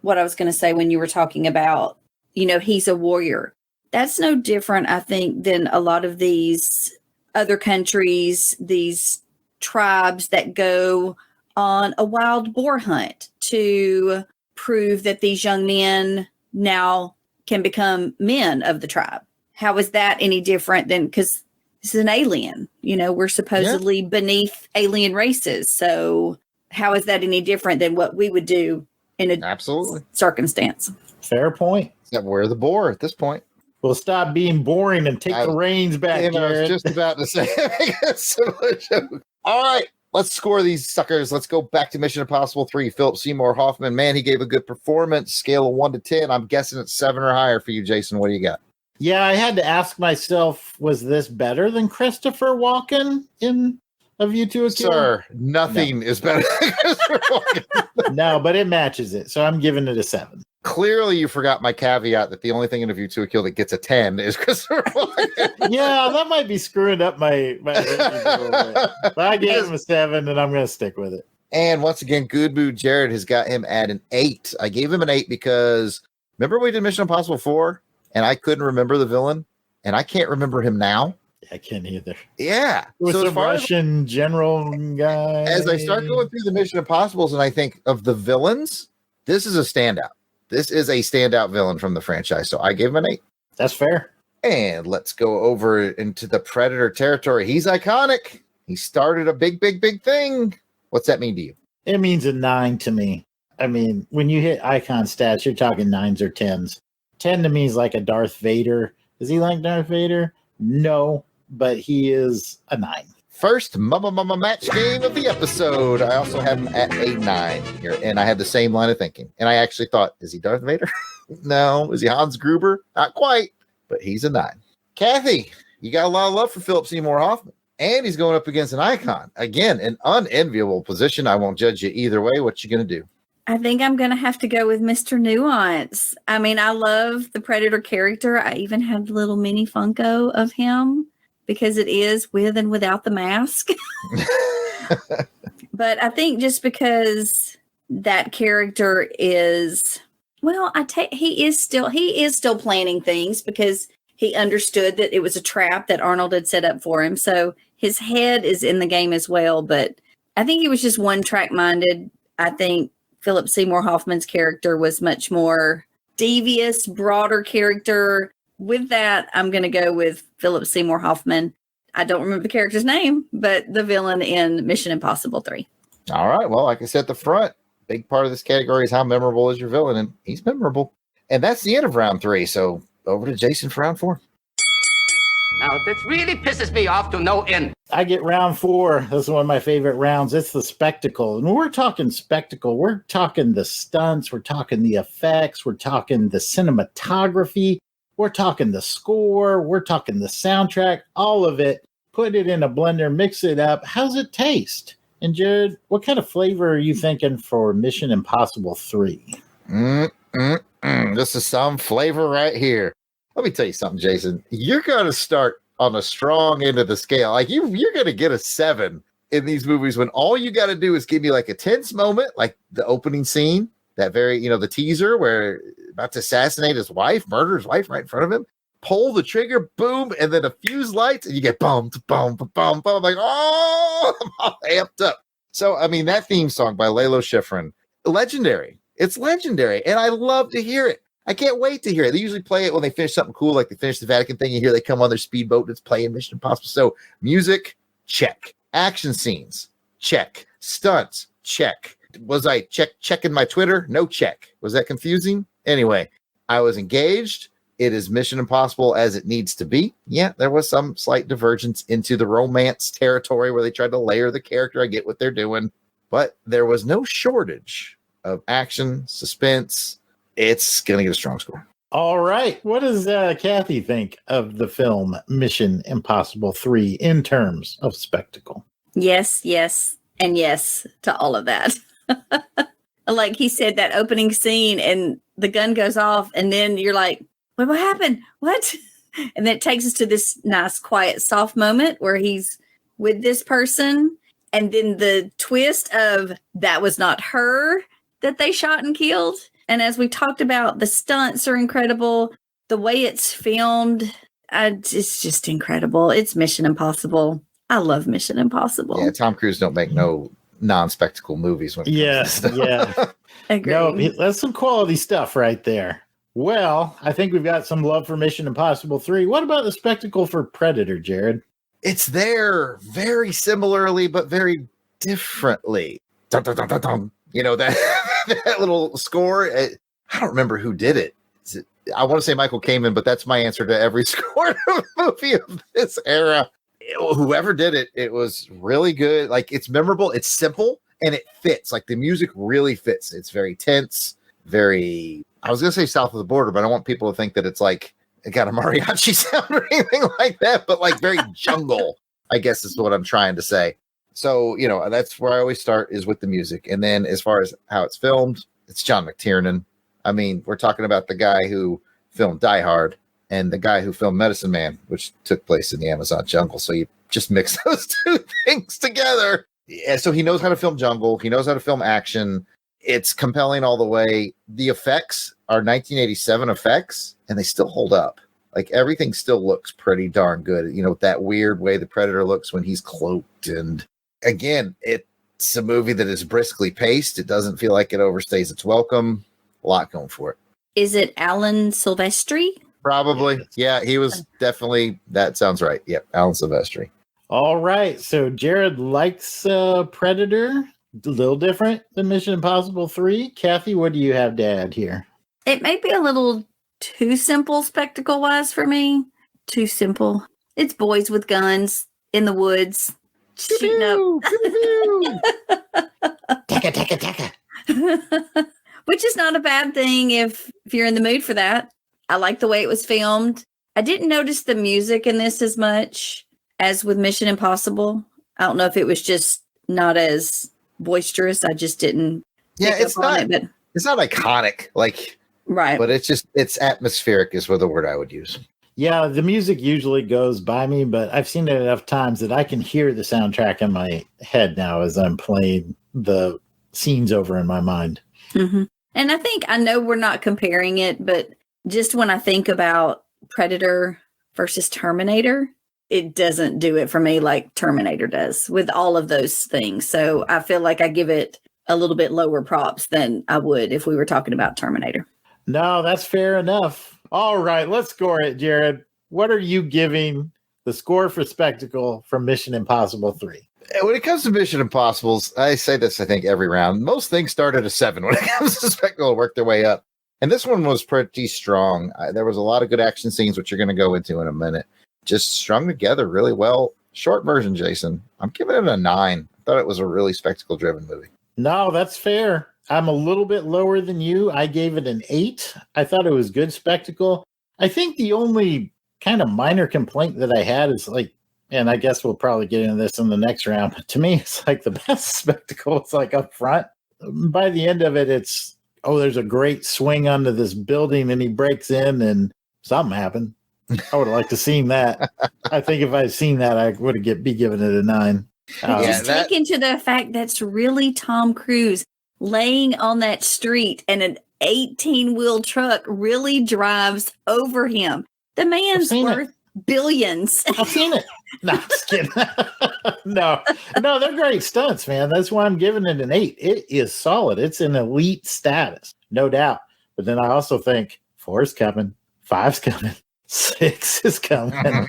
what I was going to say when you were talking about, he's a warrior. That's no different, I think, than a lot of these other countries, these tribes that go on a wild boar hunt to prove that these young men now can become men of the tribe. How is that any different than, because this is an alien, we're supposedly beneath alien races. So how is that any different than what we would do in a circumstance? Fair point. Except we're the boar at this point. We'll stop being boring and take the reins back. I was just about to say a similar joke. All right, let's score these suckers. Let's go back to Mission Impossible 3. Philip Seymour Hoffman, man, he gave a good performance. Scale of 1 to 10. I'm guessing it's 7 or higher for you, Jason. What do you got? Yeah, I had to ask myself, was this better than Christopher Walken in A View to a Kill? Sir, nothing is better than Christopher Walken. No, but it matches it. So I'm giving it a 7. Clearly, you forgot my caveat that the only thing in A View to a Kill that gets a 10 is Christopher Walken. Yeah, that might be screwing up my rating a little bit. But I gave him a 7, and I'm going to stick with it. And once again, Good Boo Jared has got him at an 8. I gave him an 8 because remember we did Mission Impossible 4, and I couldn't remember the villain, and I can't remember him now. I can't either. Yeah. It was so some Russian general guy. As I start going through the Mission Impossibles and I think of the villains, this is a standout. This is a standout villain from the franchise. So I gave him an 8. That's fair. And let's go over into the Predator territory. He's iconic. He started a big thing. What's that mean to you? It means a 9 to me. I mean, when you hit icon stats, you're talking 9s or 10s. 10 to me is like a Darth Vader. Is he like Darth Vader? No, but he is a 9. First Mama match game of the episode. I also have him at a 9 here, and I had the same line of thinking. And I actually thought, is he Darth Vader? No. Is he Hans Gruber? Not quite, but he's a 9. Kathy, you got a lot of love for Philip Seymour Hoffman, and he's going up against an icon. Again, an unenviable position. I won't judge you either way. What you going to do? I think I'm going to have to go with Mr. Nuance. I mean, I love the Predator character. I even have a little mini Funko of him because it is with and without the mask. But I think just because that character is, well, he is still planning things because he understood that it was a trap that Arnold had set up for him. So his head is in the game as well. But I think he was just one track minded. I think Philip Seymour Hoffman's character was much more devious, broader character. With that, I'm going to go with Philip Seymour Hoffman. I don't remember the character's name, but the villain in Mission Impossible 3. All right. Well, like I said at the front, big part of this category is how memorable is your villain, and he's memorable. And that's the end of round 3. So over to Jason for round 4. Now, this really pisses me off to no end. I get round 4. This is one of my favorite rounds. It's the spectacle. And we're talking spectacle. We're talking the stunts. We're talking the effects. We're talking the cinematography. We're talking the score. We're talking the soundtrack. All of it. Put it in a blender. Mix it up. How's it taste? And Jared, what kind of flavor are you thinking for Mission Impossible 3? This is some flavor right here. Let me tell you something, Jason. You're going to start on a strong end of the scale. Like you're going to get a 7 in these movies when all you got to do is give me like a tense moment, like the opening scene, that very, the teaser where about to assassinate his wife, murder his wife right in front of him, pull the trigger, boom, and then a fuse lights, and you get boom, boom, boom, boom. I'm like, oh, I'm all amped up. So, I mean, that theme song by Lalo Schifrin, legendary. It's legendary, and I love to hear it. I can't wait to hear it. They usually play it when they finish something cool, like they finish the Vatican thing. You hear they come on their speedboat and it's playing Mission Impossible. So music, check. Action scenes, check. Stunts, check. Was I checking my Twitter? No check. Was that confusing? Anyway, I was engaged. It is Mission Impossible as it needs to be. Yeah, there was some slight divergence into the romance territory where they tried to layer the character. I get what they're doing. But there was no shortage of action, suspense. It's going to get a strong score. All right. What does Kathy think of the film Mission Impossible 3 in terms of spectacle? Yes, and yes to all of that. Like he said, that opening scene and the gun goes off and then you're like, wait, what happened? What? And then it takes us to this nice, quiet, soft moment where he's with this person. And then the twist of that was not her that they shot and killed. And as we talked about, the stunts are incredible. The way it's filmed, it's just incredible. It's Mission Impossible. I love Mission Impossible. Yeah, Tom Cruise don't make no non-spectacle movies. When yeah. Agreed. No, that's some quality stuff right there. Well, I think we've got some love for Mission Impossible 3. What about the spectacle for Predator, Jared? It's there very similarly, but very differently. Dun, dun, dun, dun, dun. That little score. I don't remember who did it. I want to say Michael Kamen, but that's my answer to every score movie of this era. Whoever did it, it was really good. Like, it's memorable, it's simple, and it fits. Like, the music really fits. It's very tense, I was going to say south of the border, but I don't want people to think that it's like it got a mariachi sound or anything like that, but like very jungle, I guess is what I'm trying to say. So, that's where I always start is with the music. And then as far as how it's filmed, it's John McTiernan. I mean, we're talking about the guy who filmed Die Hard and the guy who filmed Medicine Man, which took place in the Amazon jungle. So you just mix those two things together. Yeah, so he knows how to film jungle. He knows how to film action. It's compelling all the way. The effects are 1987 effects, and they still hold up. Like, everything still looks pretty darn good. That weird way the Predator looks when he's cloaked. And again, it's a movie that is briskly paced. It doesn't feel like it overstays its welcome. A lot going for it. Is it Alan Silvestri? Probably. Yeah, he was definitely, that sounds right. Yep, Alan Silvestri. All right. So Jared likes Predator. A little different than Mission Impossible 3. Kathy, what do you have to add here? It may be a little too simple spectacle-wise for me. Too simple. It's boys with guns in the woods shooting up. Taka. Which is not a bad thing if you're in the mood for that. I like the way it was filmed. I didn't notice the music in this as much as with Mission Impossible. I don't know if it was just not as boisterous. I just didn't. It's not iconic, like, right. But it's atmospheric is the word I would use. Yeah, the music usually goes by me, but I've seen it enough times that I can hear the soundtrack in my head now as I'm playing the scenes over in my mind. Mm-hmm. And I think I know we're not comparing it, but just when I think about Predator versus Terminator, it doesn't do it for me like Terminator does with all of those things. So I feel like I give it a little bit lower props than I would if we were talking about Terminator. No, that's fair enough. All right, let's score it, Jared. What are you giving the score for spectacle from Mission Impossible 3. When it comes to Mission Impossibles, I say this, I think, every round. Most things start at a 7. When it comes to spectacle, work their way up. And this one was pretty strong. There was a lot of good action scenes, which you're going to go into in a minute. Just strung together really well. Short version, Jason. I'm giving it a 9. I thought it was a really spectacle-driven movie. No, that's fair. I'm a little bit lower than you. I gave it an 8. I thought it was good spectacle. I think the only kind of minor complaint that I had is like, and I guess we'll probably get into this in the next round, but to me, it's like the best spectacle. It's like up front. By the end of it, it's, there's a great swing onto this building and he breaks in and something happened. I would have liked to seen that. I think if I'd seen that, I would be giving it a 9. Just take into the fact that's really Tom Cruise laying on that street and an 18-wheel truck really drives over him. The man's worth billions. I've seen it. No, I'm just kidding. No, they're great stunts, man. That's why I'm giving it an 8. It is solid. It's an elite status, no doubt. But then I also think 4 is coming, 5's coming, 6 is coming.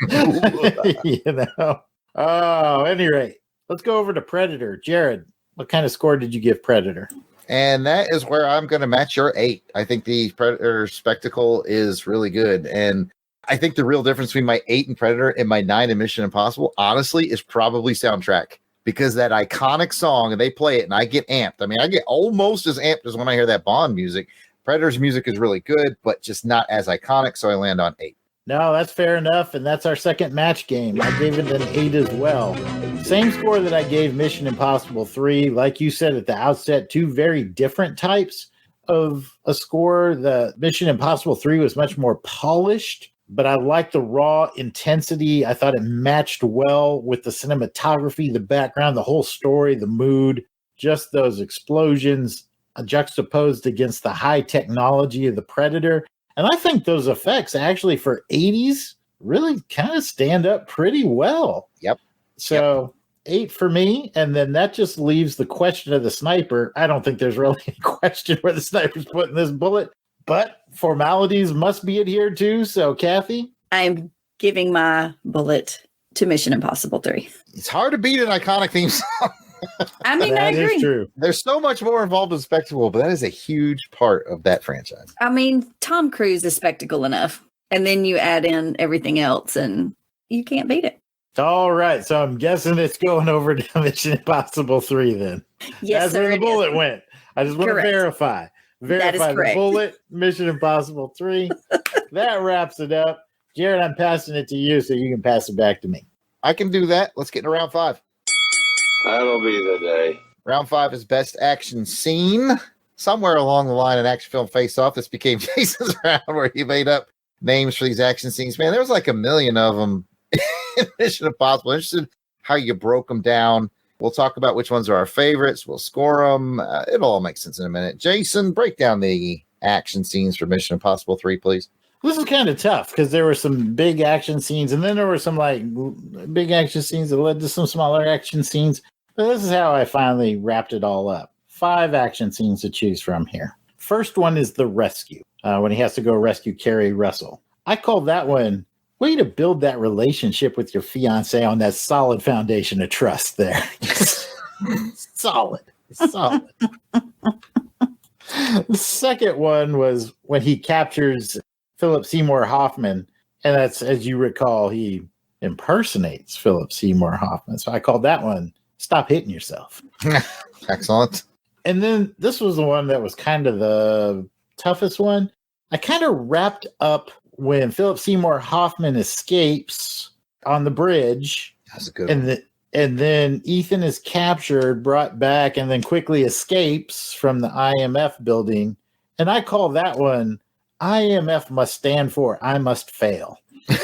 You know. Oh, at any rate, let's go over to Predator. Jared, what kind of score did you give Predator? And that is where I'm going to match your 8. I think the Predator spectacle is really good. And I think the real difference between my 8 in Predator and my 9 in Mission Impossible, honestly, is probably soundtrack. Because that iconic song, and they play it, and I get amped. I mean, I get almost as amped as when I hear that Bond music. Predator's music is really good, but just not as iconic, so I land on 8. No, that's fair enough, and that's our second match game. I gave it an 8 as well. Same score that I gave Mission Impossible 3. Like you said at the outset, 2 very different types of a score. The Mission Impossible 3 was much more polished, but I liked the raw intensity. I thought it matched well with the cinematography, the background, the whole story, the mood, just those explosions juxtaposed against the high technology of the Predator. And I think those effects actually for 80s really kind of stand up pretty well. Yep. So 8 for me. And then that just leaves the question of the sniper. I don't think there's really any question where the sniper's putting this bullet, but formalities must be adhered to. So Kathy? I'm giving my bullet to Mission Impossible 3. It's hard to beat an iconic theme song. I mean, I agree. Is true. There's so much more involved in spectacle, but that is a huge part of that franchise. I mean, Tom Cruise is spectacle enough. And then you add in everything else and you can't beat it. All right. So I'm guessing it's going over to Mission Impossible 3 then. Yes, That's sir, where the it bullet is. went. I just want Correct. to verify. That is The correct. bullet, Mission Impossible 3. That wraps it up. Jared, I'm passing it to you so you can pass it back to me. I can do that. Let's get into round 5. That'll be the day. Round 5 is best action scene. Somewhere along the line in Action Film Face Off, this became Jason's round where he made up names for these action scenes. Man, there was like a million of them in Mission Impossible. Interested how you broke them down. We'll talk about which ones are our favorites. We'll score them. It'll all make sense in a minute. Jason, break down the action scenes for Mission Impossible 3, please. This is kind of tough because there were some big action scenes and then there were some like big action scenes that led to some smaller action scenes. But this is how I finally wrapped it all up. 5 action scenes to choose from here. First one is the rescue, when he has to go rescue Carrie Russell. I call that one, way to build that relationship with your fiance on that solid foundation of trust there. Solid. The second one was when he captures Philip Seymour Hoffman, and that's, as you recall, he impersonates Philip Seymour Hoffman. So I called that one, Stop Hitting Yourself. Excellent. And then this was the one that was kind of the toughest one. I kind of wrapped up when Philip Seymour Hoffman escapes on the bridge. That's a good one. And then Ethan is captured, brought back, and then quickly escapes from the IMF building. And I call that one, IMF must stand for I must fail. I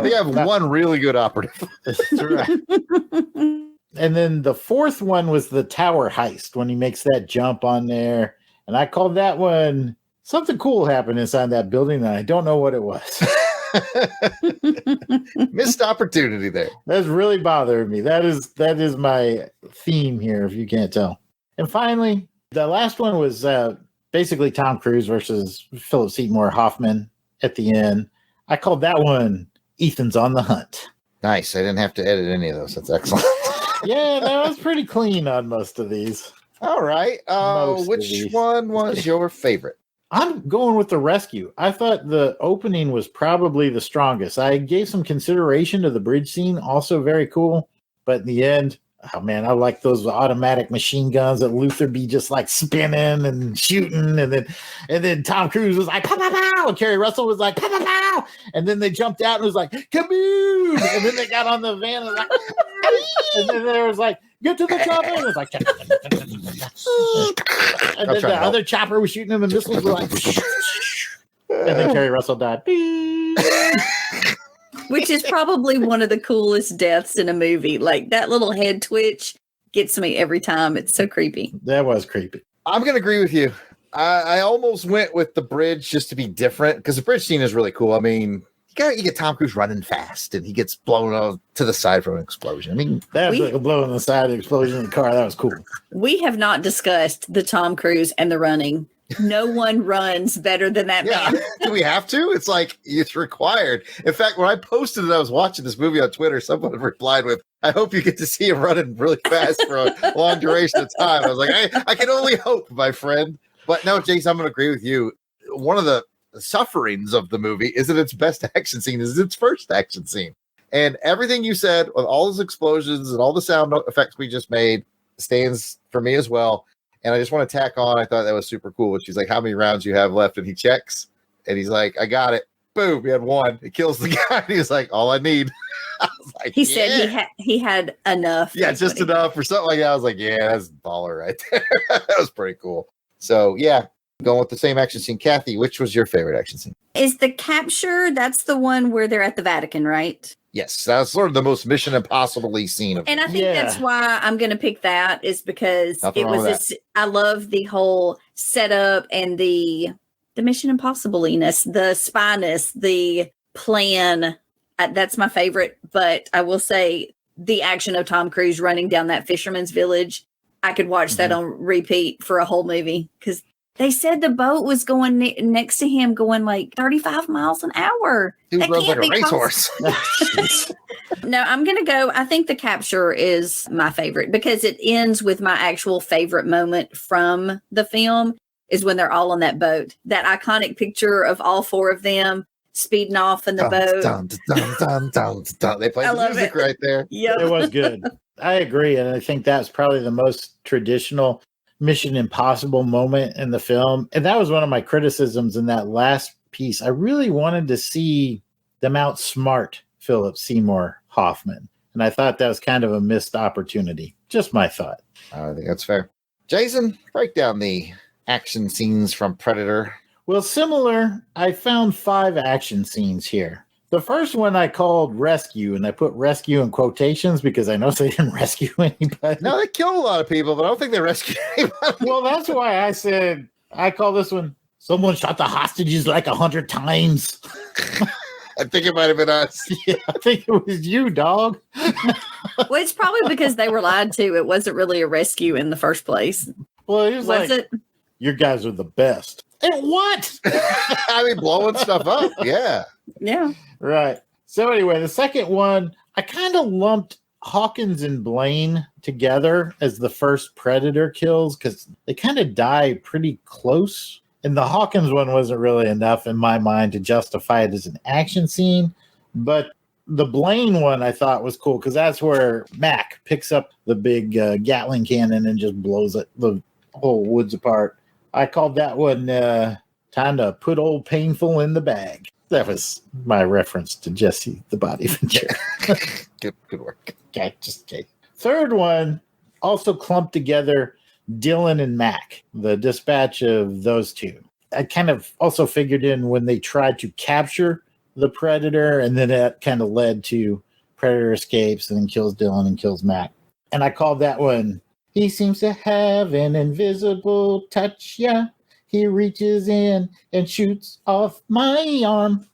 think I have one really good operative. That's right. And then the fourth one was the tower heist when he makes that jump on there. And I called that one, something cool happened inside that building, and I don't know what it was. Missed opportunity there. That's really bothering me. That is my theme here, if you can't tell. And finally, the last one was basically Tom Cruise versus Philip Seymour Hoffman at the end. I called that one Ethan's on the hunt. Nice. I didn't have to edit any of those. That's excellent. Yeah, that was pretty clean on most of these. All right. Which one was your favorite? I'm going with the rescue. I thought the opening was probably the strongest. I gave some consideration to the bridge scene, also very cool. But in the end, oh man, I like those automatic machine guns that Luther be just like spinning and shooting, and then Tom Cruise was like pow pow pow, and Kerry Russell was like pow pow pow, and then they jumped out and was like kaboom, and then they got on the van and like, and then there was like get to the chopper, and it was like, and then the other chopper was shooting him, and missiles were like, and then Kerry Russell died. Which is probably one of the coolest deaths in a movie. Like that little head twitch gets me every time. It's so creepy. That was creepy. I'm going to agree with you. I almost went with the bridge just to be different because the bridge scene is really cool. I mean, you get Tom Cruise running fast and he gets blown to the side from an explosion. I mean, that was like a blow on the side of the explosion in the car. That was cool. We have not discussed the Tom Cruise and the running. No one runs better than that man. Do we have to? It's like it's required. In fact, when I posted that I was watching this movie on Twitter, someone replied with, I hope you get to see him running really fast for a long duration of time. I was like, I can only hope, my friend. But no, Jason, I'm going to agree with you. One of the sufferings of the movie is that its best action scene is its first action scene. And everything you said with all those explosions and all the sound effects we just made stands for me as well. And I just want to tack on, I thought that was super cool. She's like, how many rounds you have left? And he checks. And he's like, I got it. Boom. He had one. It kills the guy. And he's like, all I need. I was like, he said he had enough. Yeah, just enough or something like that. I was like, yeah, that's baller right there. That was pretty cool. So, yeah, going with the same action scene. Kathy, which was your favorite action scene? Is the capture, that's the one where they're at the Vatican, right? Yes, that's sort of the most Mission Impossible-y scene of and I think that's why I'm going to pick that is because it was this. I love the whole setup and the Mission Impossible-iness, the spyness, the plan. That's my favorite. But I will say the action of Tom Cruise running down that fisherman's village. I could watch that on repeat for a whole movie because they said the boat was going next to him going like 35 miles an hour. He runs like a racehorse. No, I'm going to go. I think the capture is my favorite because it ends with my actual favorite moment from the film is when they're all on that boat. That iconic picture of all four of them speeding off in the boat. They played the music right there. Yep. It was good. I agree. And I think that's probably the most traditional Mission Impossible moment in the film. And that was one of my criticisms in that last piece. I really wanted to see them outsmart Philip Seymour Hoffman. And I thought that was kind of a missed opportunity. Just my thought. I think that's fair. Jason, break down the action scenes from Predator. Well, similar. I found 5 action scenes here. The first one I called rescue, and I put rescue in quotations because I know they didn't rescue anybody. No, they killed a lot of people, but I don't think they rescued anybody. Well, that's why I said, I call this one, someone shot the hostages like 100 times. I think it might have been us. Yeah, I think it was you, dog. Well, it's probably because they were lied to. It wasn't really a rescue in the first place. Well, it was like, your guys are the best. And what? I mean, blowing stuff up. Yeah. Yeah. Right. So anyway, the second one, I kind of lumped Hawkins and Blaine together as the first Predator kills because they kind of die pretty close. And the Hawkins one wasn't really enough in my mind to justify it as an action scene. But the Blaine one I thought was cool because that's where Mac picks up the big Gatling cannon and just blows the whole woods apart. I called that one time to put old Painful in the bag. That was my reference to Jesse the Body Ventura. Good work. Okay, just okay. Third one, also clumped together Dylan and Mac, the dispatch of those two. I kind of also figured in when they tried to capture the Predator, and then that kind of led to Predator escapes and then kills Dylan and kills Mac. And I called that one, he seems to have an invisible touch, yeah. He reaches in and shoots off my arm.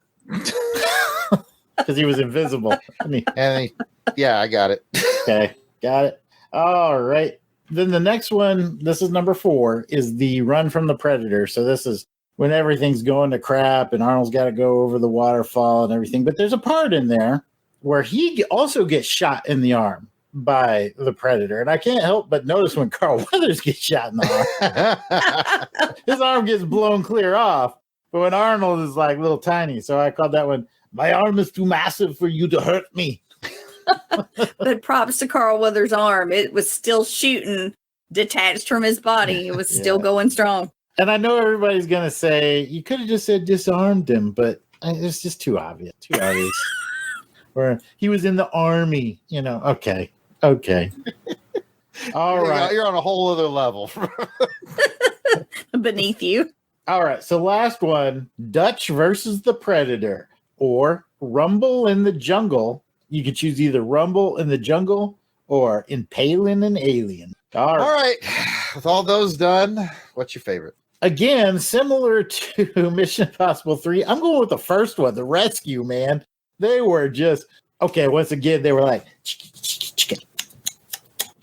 Because he was invisible. Yeah, I got it. Okay, got it. All right. Then the next one, this is number 4, is the Run from the Predator. So this is when everything's going to crap and Arnold's got to go over the waterfall and everything. But there's a part in there where he also gets shot in the arm by the Predator. And I can't help but notice when Carl Weathers gets shot in the arm, his arm gets blown clear off. But when Arnold is like little tiny, so I called that one, my arm is too massive for you to hurt me. But props to Carl Weathers' arm. It was still shooting detached from his body. It was still going strong. And I know everybody's going to say, you could have just said disarmed him, but it's just too obvious. Too obvious. Or he was in the army, you know. Okay. All right. You're on a whole other level. Beneath you. All right. So last one, Dutch versus the Predator or Rumble in the Jungle. You could choose either Rumble in the Jungle or Impaling an Alien. All right. With all those done, what's your favorite? Again, similar to Mission Impossible 3, I'm going with the first one, the rescue, man. They were just, okay, once again, they were like,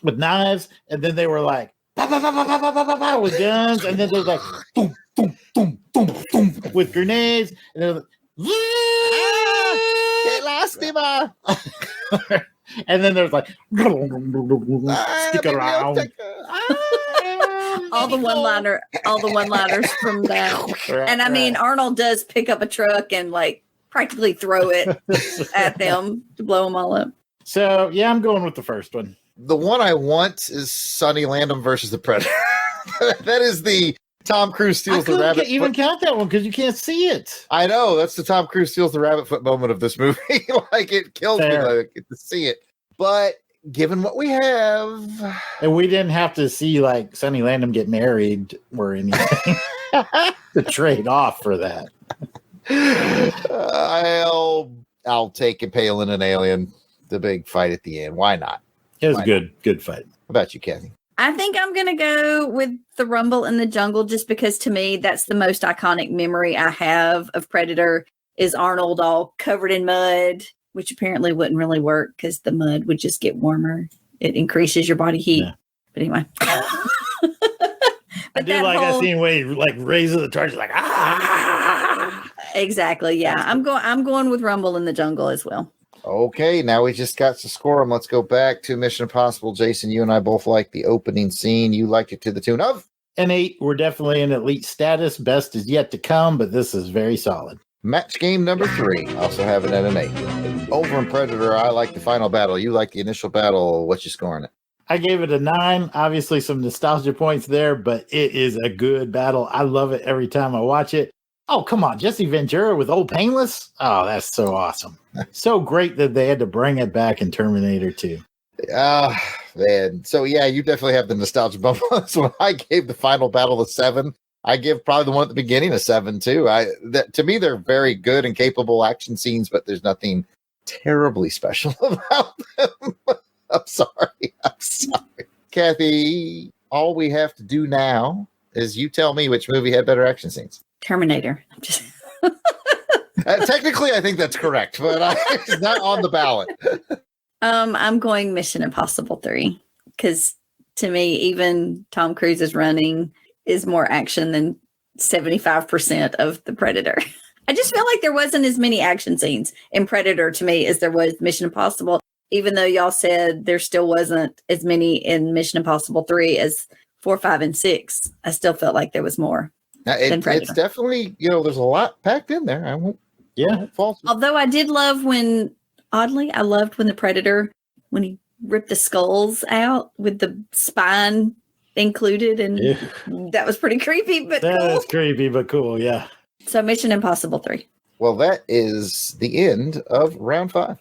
with knives, and then they were like, with guns, and then they were like, boom, boom, boom, boom, boom, with grenades, and they're like, and then there's like, stick around. All the one-liners from that. And I mean, Arnold does pick up a truck and like practically throw it at them to blow them all up. So yeah, I'm going with the first one. The one I want is Sonny Landham versus the Predator. That is the Tom Cruise steals the rabbit. Even count that one because you can't see it. I know that's the Tom Cruise steals the rabbit foot moment of this movie. Like it kills me to see it, but given what we have, and we didn't have to see like Sonny Landham get married or anything to trade off for that. I'll take Impaling an Alien. The big fight at the end. Why not? It was good fight. How about you, Kathy? I think I'm going to go with the Rumble in the Jungle just because to me, that's the most iconic memory I have of Predator is Arnold all covered in mud, which apparently wouldn't really work because the mud would just get warmer. It increases your body heat. Yeah. But anyway. I do like that scene where he like raises the charges like, ah. Exactly. Yeah. I'm going with Rumble in the Jungle as well. Okay, now we just got to score them. Let's go back to Mission Impossible. Jason, you and I both like the opening scene. You liked it to the tune of? An 8. We're definitely in elite status. Best is yet to come, but this is very solid. Match game number 3. Also have it at an 8. Over in Predator, I like the final battle. You like the initial battle. What's you scoring it? I gave it a 9. Obviously, some nostalgia points there, but it is a good battle. I love it every time I watch it. Oh, come on. Jesse Ventura with Old Painless? Oh, that's so awesome. So great that they had to bring it back in Terminator 2. Man. So, yeah, you definitely have the nostalgia bump on this one. I gave the final battle a 7. I give probably the one at the beginning a 7, too. To me, they're very good and capable action scenes, but there's nothing terribly special about them. I'm sorry. Kathy, all we have to do now is you tell me which movie had better action scenes. Terminator. Technically, I think that's correct, but it's not on the ballot. I'm going Mission Impossible 3 because to me, even Tom Cruise's running is more action than 75% of the Predator. I just feel like there wasn't as many action scenes in Predator to me as there was Mission Impossible, even though y'all said there still wasn't as many in Mission Impossible 3 as 4, 5, and 6. I still felt like there was more. It's definitely, there's a lot packed in there. I won't fault you. Although I did love I loved when the Predator, when he ripped the skulls out with the spine included, and that was pretty creepy, but that's creepy, but cool, yeah. So Mission Impossible 3. Well, that is the end of round 5.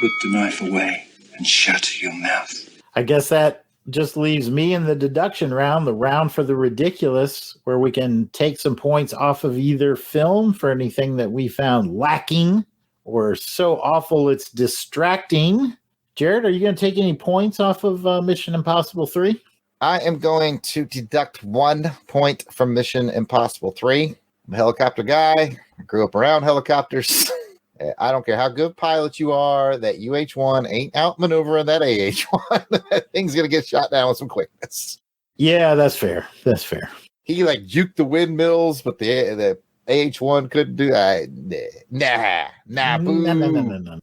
Put the knife away and shut your mouth. I guess that just leaves me in the deduction round, the round for the ridiculous, where we can take some points off of either film for anything that we found lacking or so awful it's distracting. Jared, are you going to take any points off of Mission Impossible 3? I am going to deduct 1 point from Mission Impossible 3. I'm a helicopter guy. I grew up around helicopters. I don't care how good pilot you are, that UH-1 ain't outmaneuvering that AH-1. That thing's going to get shot down with some quickness. Yeah, that's fair. He like juked the windmills, but the AH-1 couldn't do that. Nah, boo. No.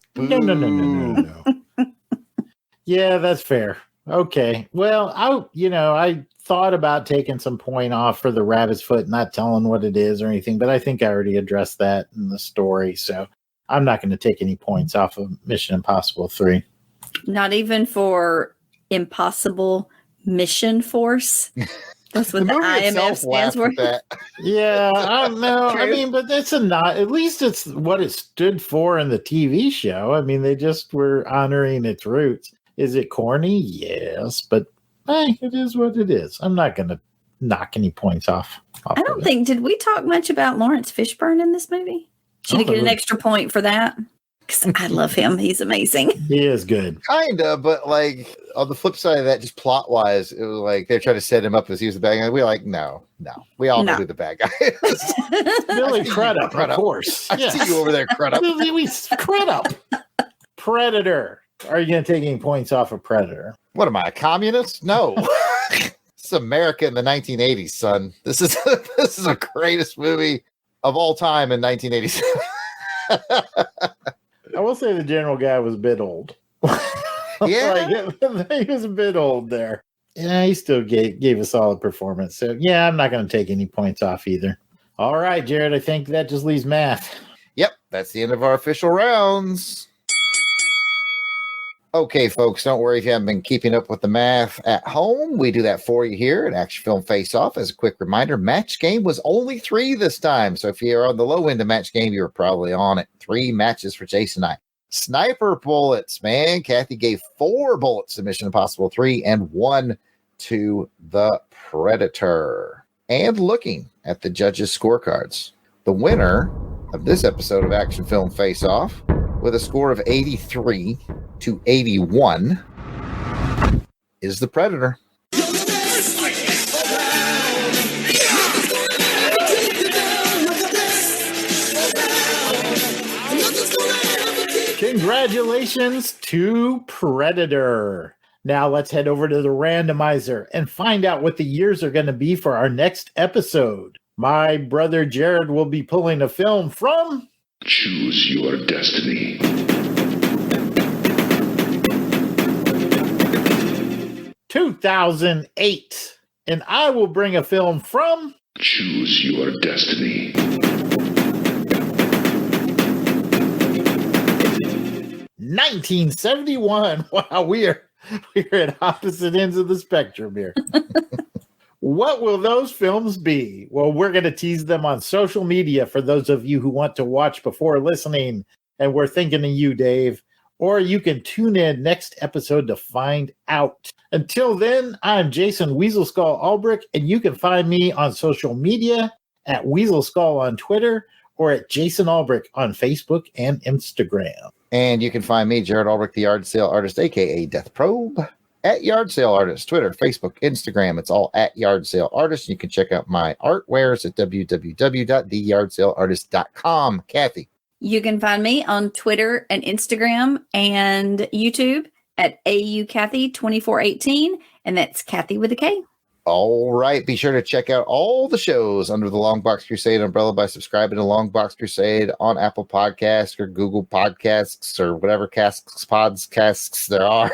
Yeah, that's fair. Okay. Well, I thought about taking some point off for the rabbit's foot, not telling what it is or anything, but I think I already addressed that in the story. So I'm not going to take any points off of Mission Impossible 3. Not even for Impossible Mission Force. That's what the IMF stands for. Yeah, I don't know. I mean, but that's at least it's what it stood for in the TV show. I mean, they just were honoring its roots. Is it corny? Yes, but it is what it is. I'm not going to knock any points off. I don't think, did we talk much about Lawrence Fishburne in this movie? Should he get an extra point for that? Because I love him. He's amazing. He is good. Kinda, but like on the flip side of that, just plot wise, it was like they're trying to set him up as he was the bad guy. We're like, no. We all know who the bad guy is. Billy Crudup, of course. I see you over there, Crudup. Crudup. Predator. Are you going to take any points off of Predator? What am I, a communist? No. This is America in the 1980s, son. This is the greatest movie of all time in 1987. I will say the general guy was a bit old. Yeah. He was a bit old there. Yeah, he still gave a solid performance. So, yeah, I'm not going to take any points off either. All right, Jared, I think that just leaves math. Yep, that's the end of our official rounds. Okay, folks, don't worry if you haven't been keeping up with the math at home. We do that for you here at Action Film Face Off. As a quick reminder, match game was only 3 this time. So if you're on the low end of match game, you were probably on it. 3 matches for Jason and I. Sniper bullets, man. Kathy gave 4 bullets to Mission Impossible 3 and 1 to the Predator. And looking at the judges' scorecards, the winner of this episode of Action Film Face Off with a score of 83 to 81 is the Predator. Congratulations to Predator. Now let's head over to the randomizer and find out what the years are going to be for our next episode. My brother Jared will be pulling a film from... Choose your destiny. 2008. And I will bring a film from... Choose your destiny. 1971. Wow, we're at opposite ends of the spectrum here. What will those films be? Well, we're going to tease them on social media for those of you who want to watch before listening. And we're thinking of you, Dave. Or you can tune in next episode to find out. Until then, I'm Jason Weasel Skull Albrick, and you can find me on social media at Weasel Skull on Twitter or at Jason Albrick on Facebook and Instagram. And you can find me, Jared Albrick, the Yard Sale Artist, a.k.a. Death Probe, at Yard Sale Artist, Twitter, Facebook, Instagram. It's all at Yard Sale Artist. You can check out my artwares at www.theyardsaleartist.com. Kathy. You can find me on Twitter and Instagram and YouTube at AUKathy2418, and that's Kathy with a K. All right. Be sure to check out all the shows under the Longbox Crusade umbrella by subscribing to Longbox Crusade on Apple Podcasts or Google Podcasts or whatever podcasts there are.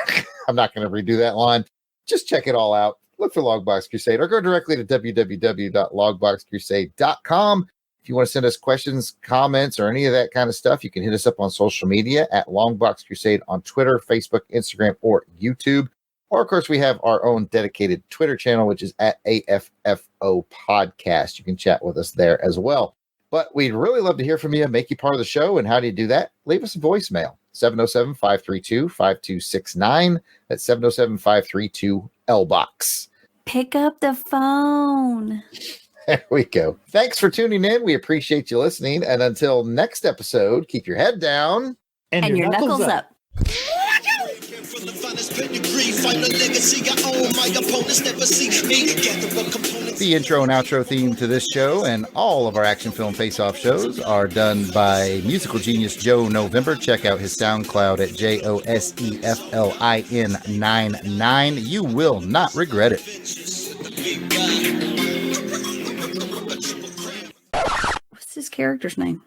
I'm not going to redo that line. Just check it all out. Look for Longbox Crusade or go directly to www.longboxcrusade.com. If you want to send us questions, comments, or any of that kind of stuff, you can hit us up on social media at Longbox Crusade on Twitter, Facebook, Instagram, or YouTube. Or, of course, we have our own dedicated Twitter channel, which is at AFFO Podcast. You can chat with us there as well. But we'd really love to hear from you, make you part of the show. And how do you do that? Leave us a voicemail, 707-532-5269. That's 707-532-LBOX. Pick up the phone. There we go. Thanks for tuning in. We appreciate you listening. And until next episode, keep your head down. And your knuckles up. The intro and outro theme to this show and all of our Action Film Face-Off shows are done by musical genius Joe November. Check out his SoundCloud at JOSEFLIN99. You will not regret it. character's name?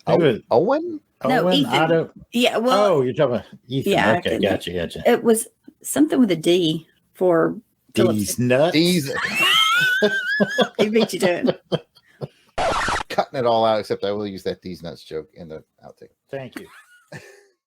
Owen? No, Owen, Ethan. Otto. Yeah, well, Oh, you're talking about Ethan. yeah, Okay, gotcha. it was something with a D for These nuts. These He beat you to it. cutting it all out, except I will use that these nuts joke in the outtake. Thank you.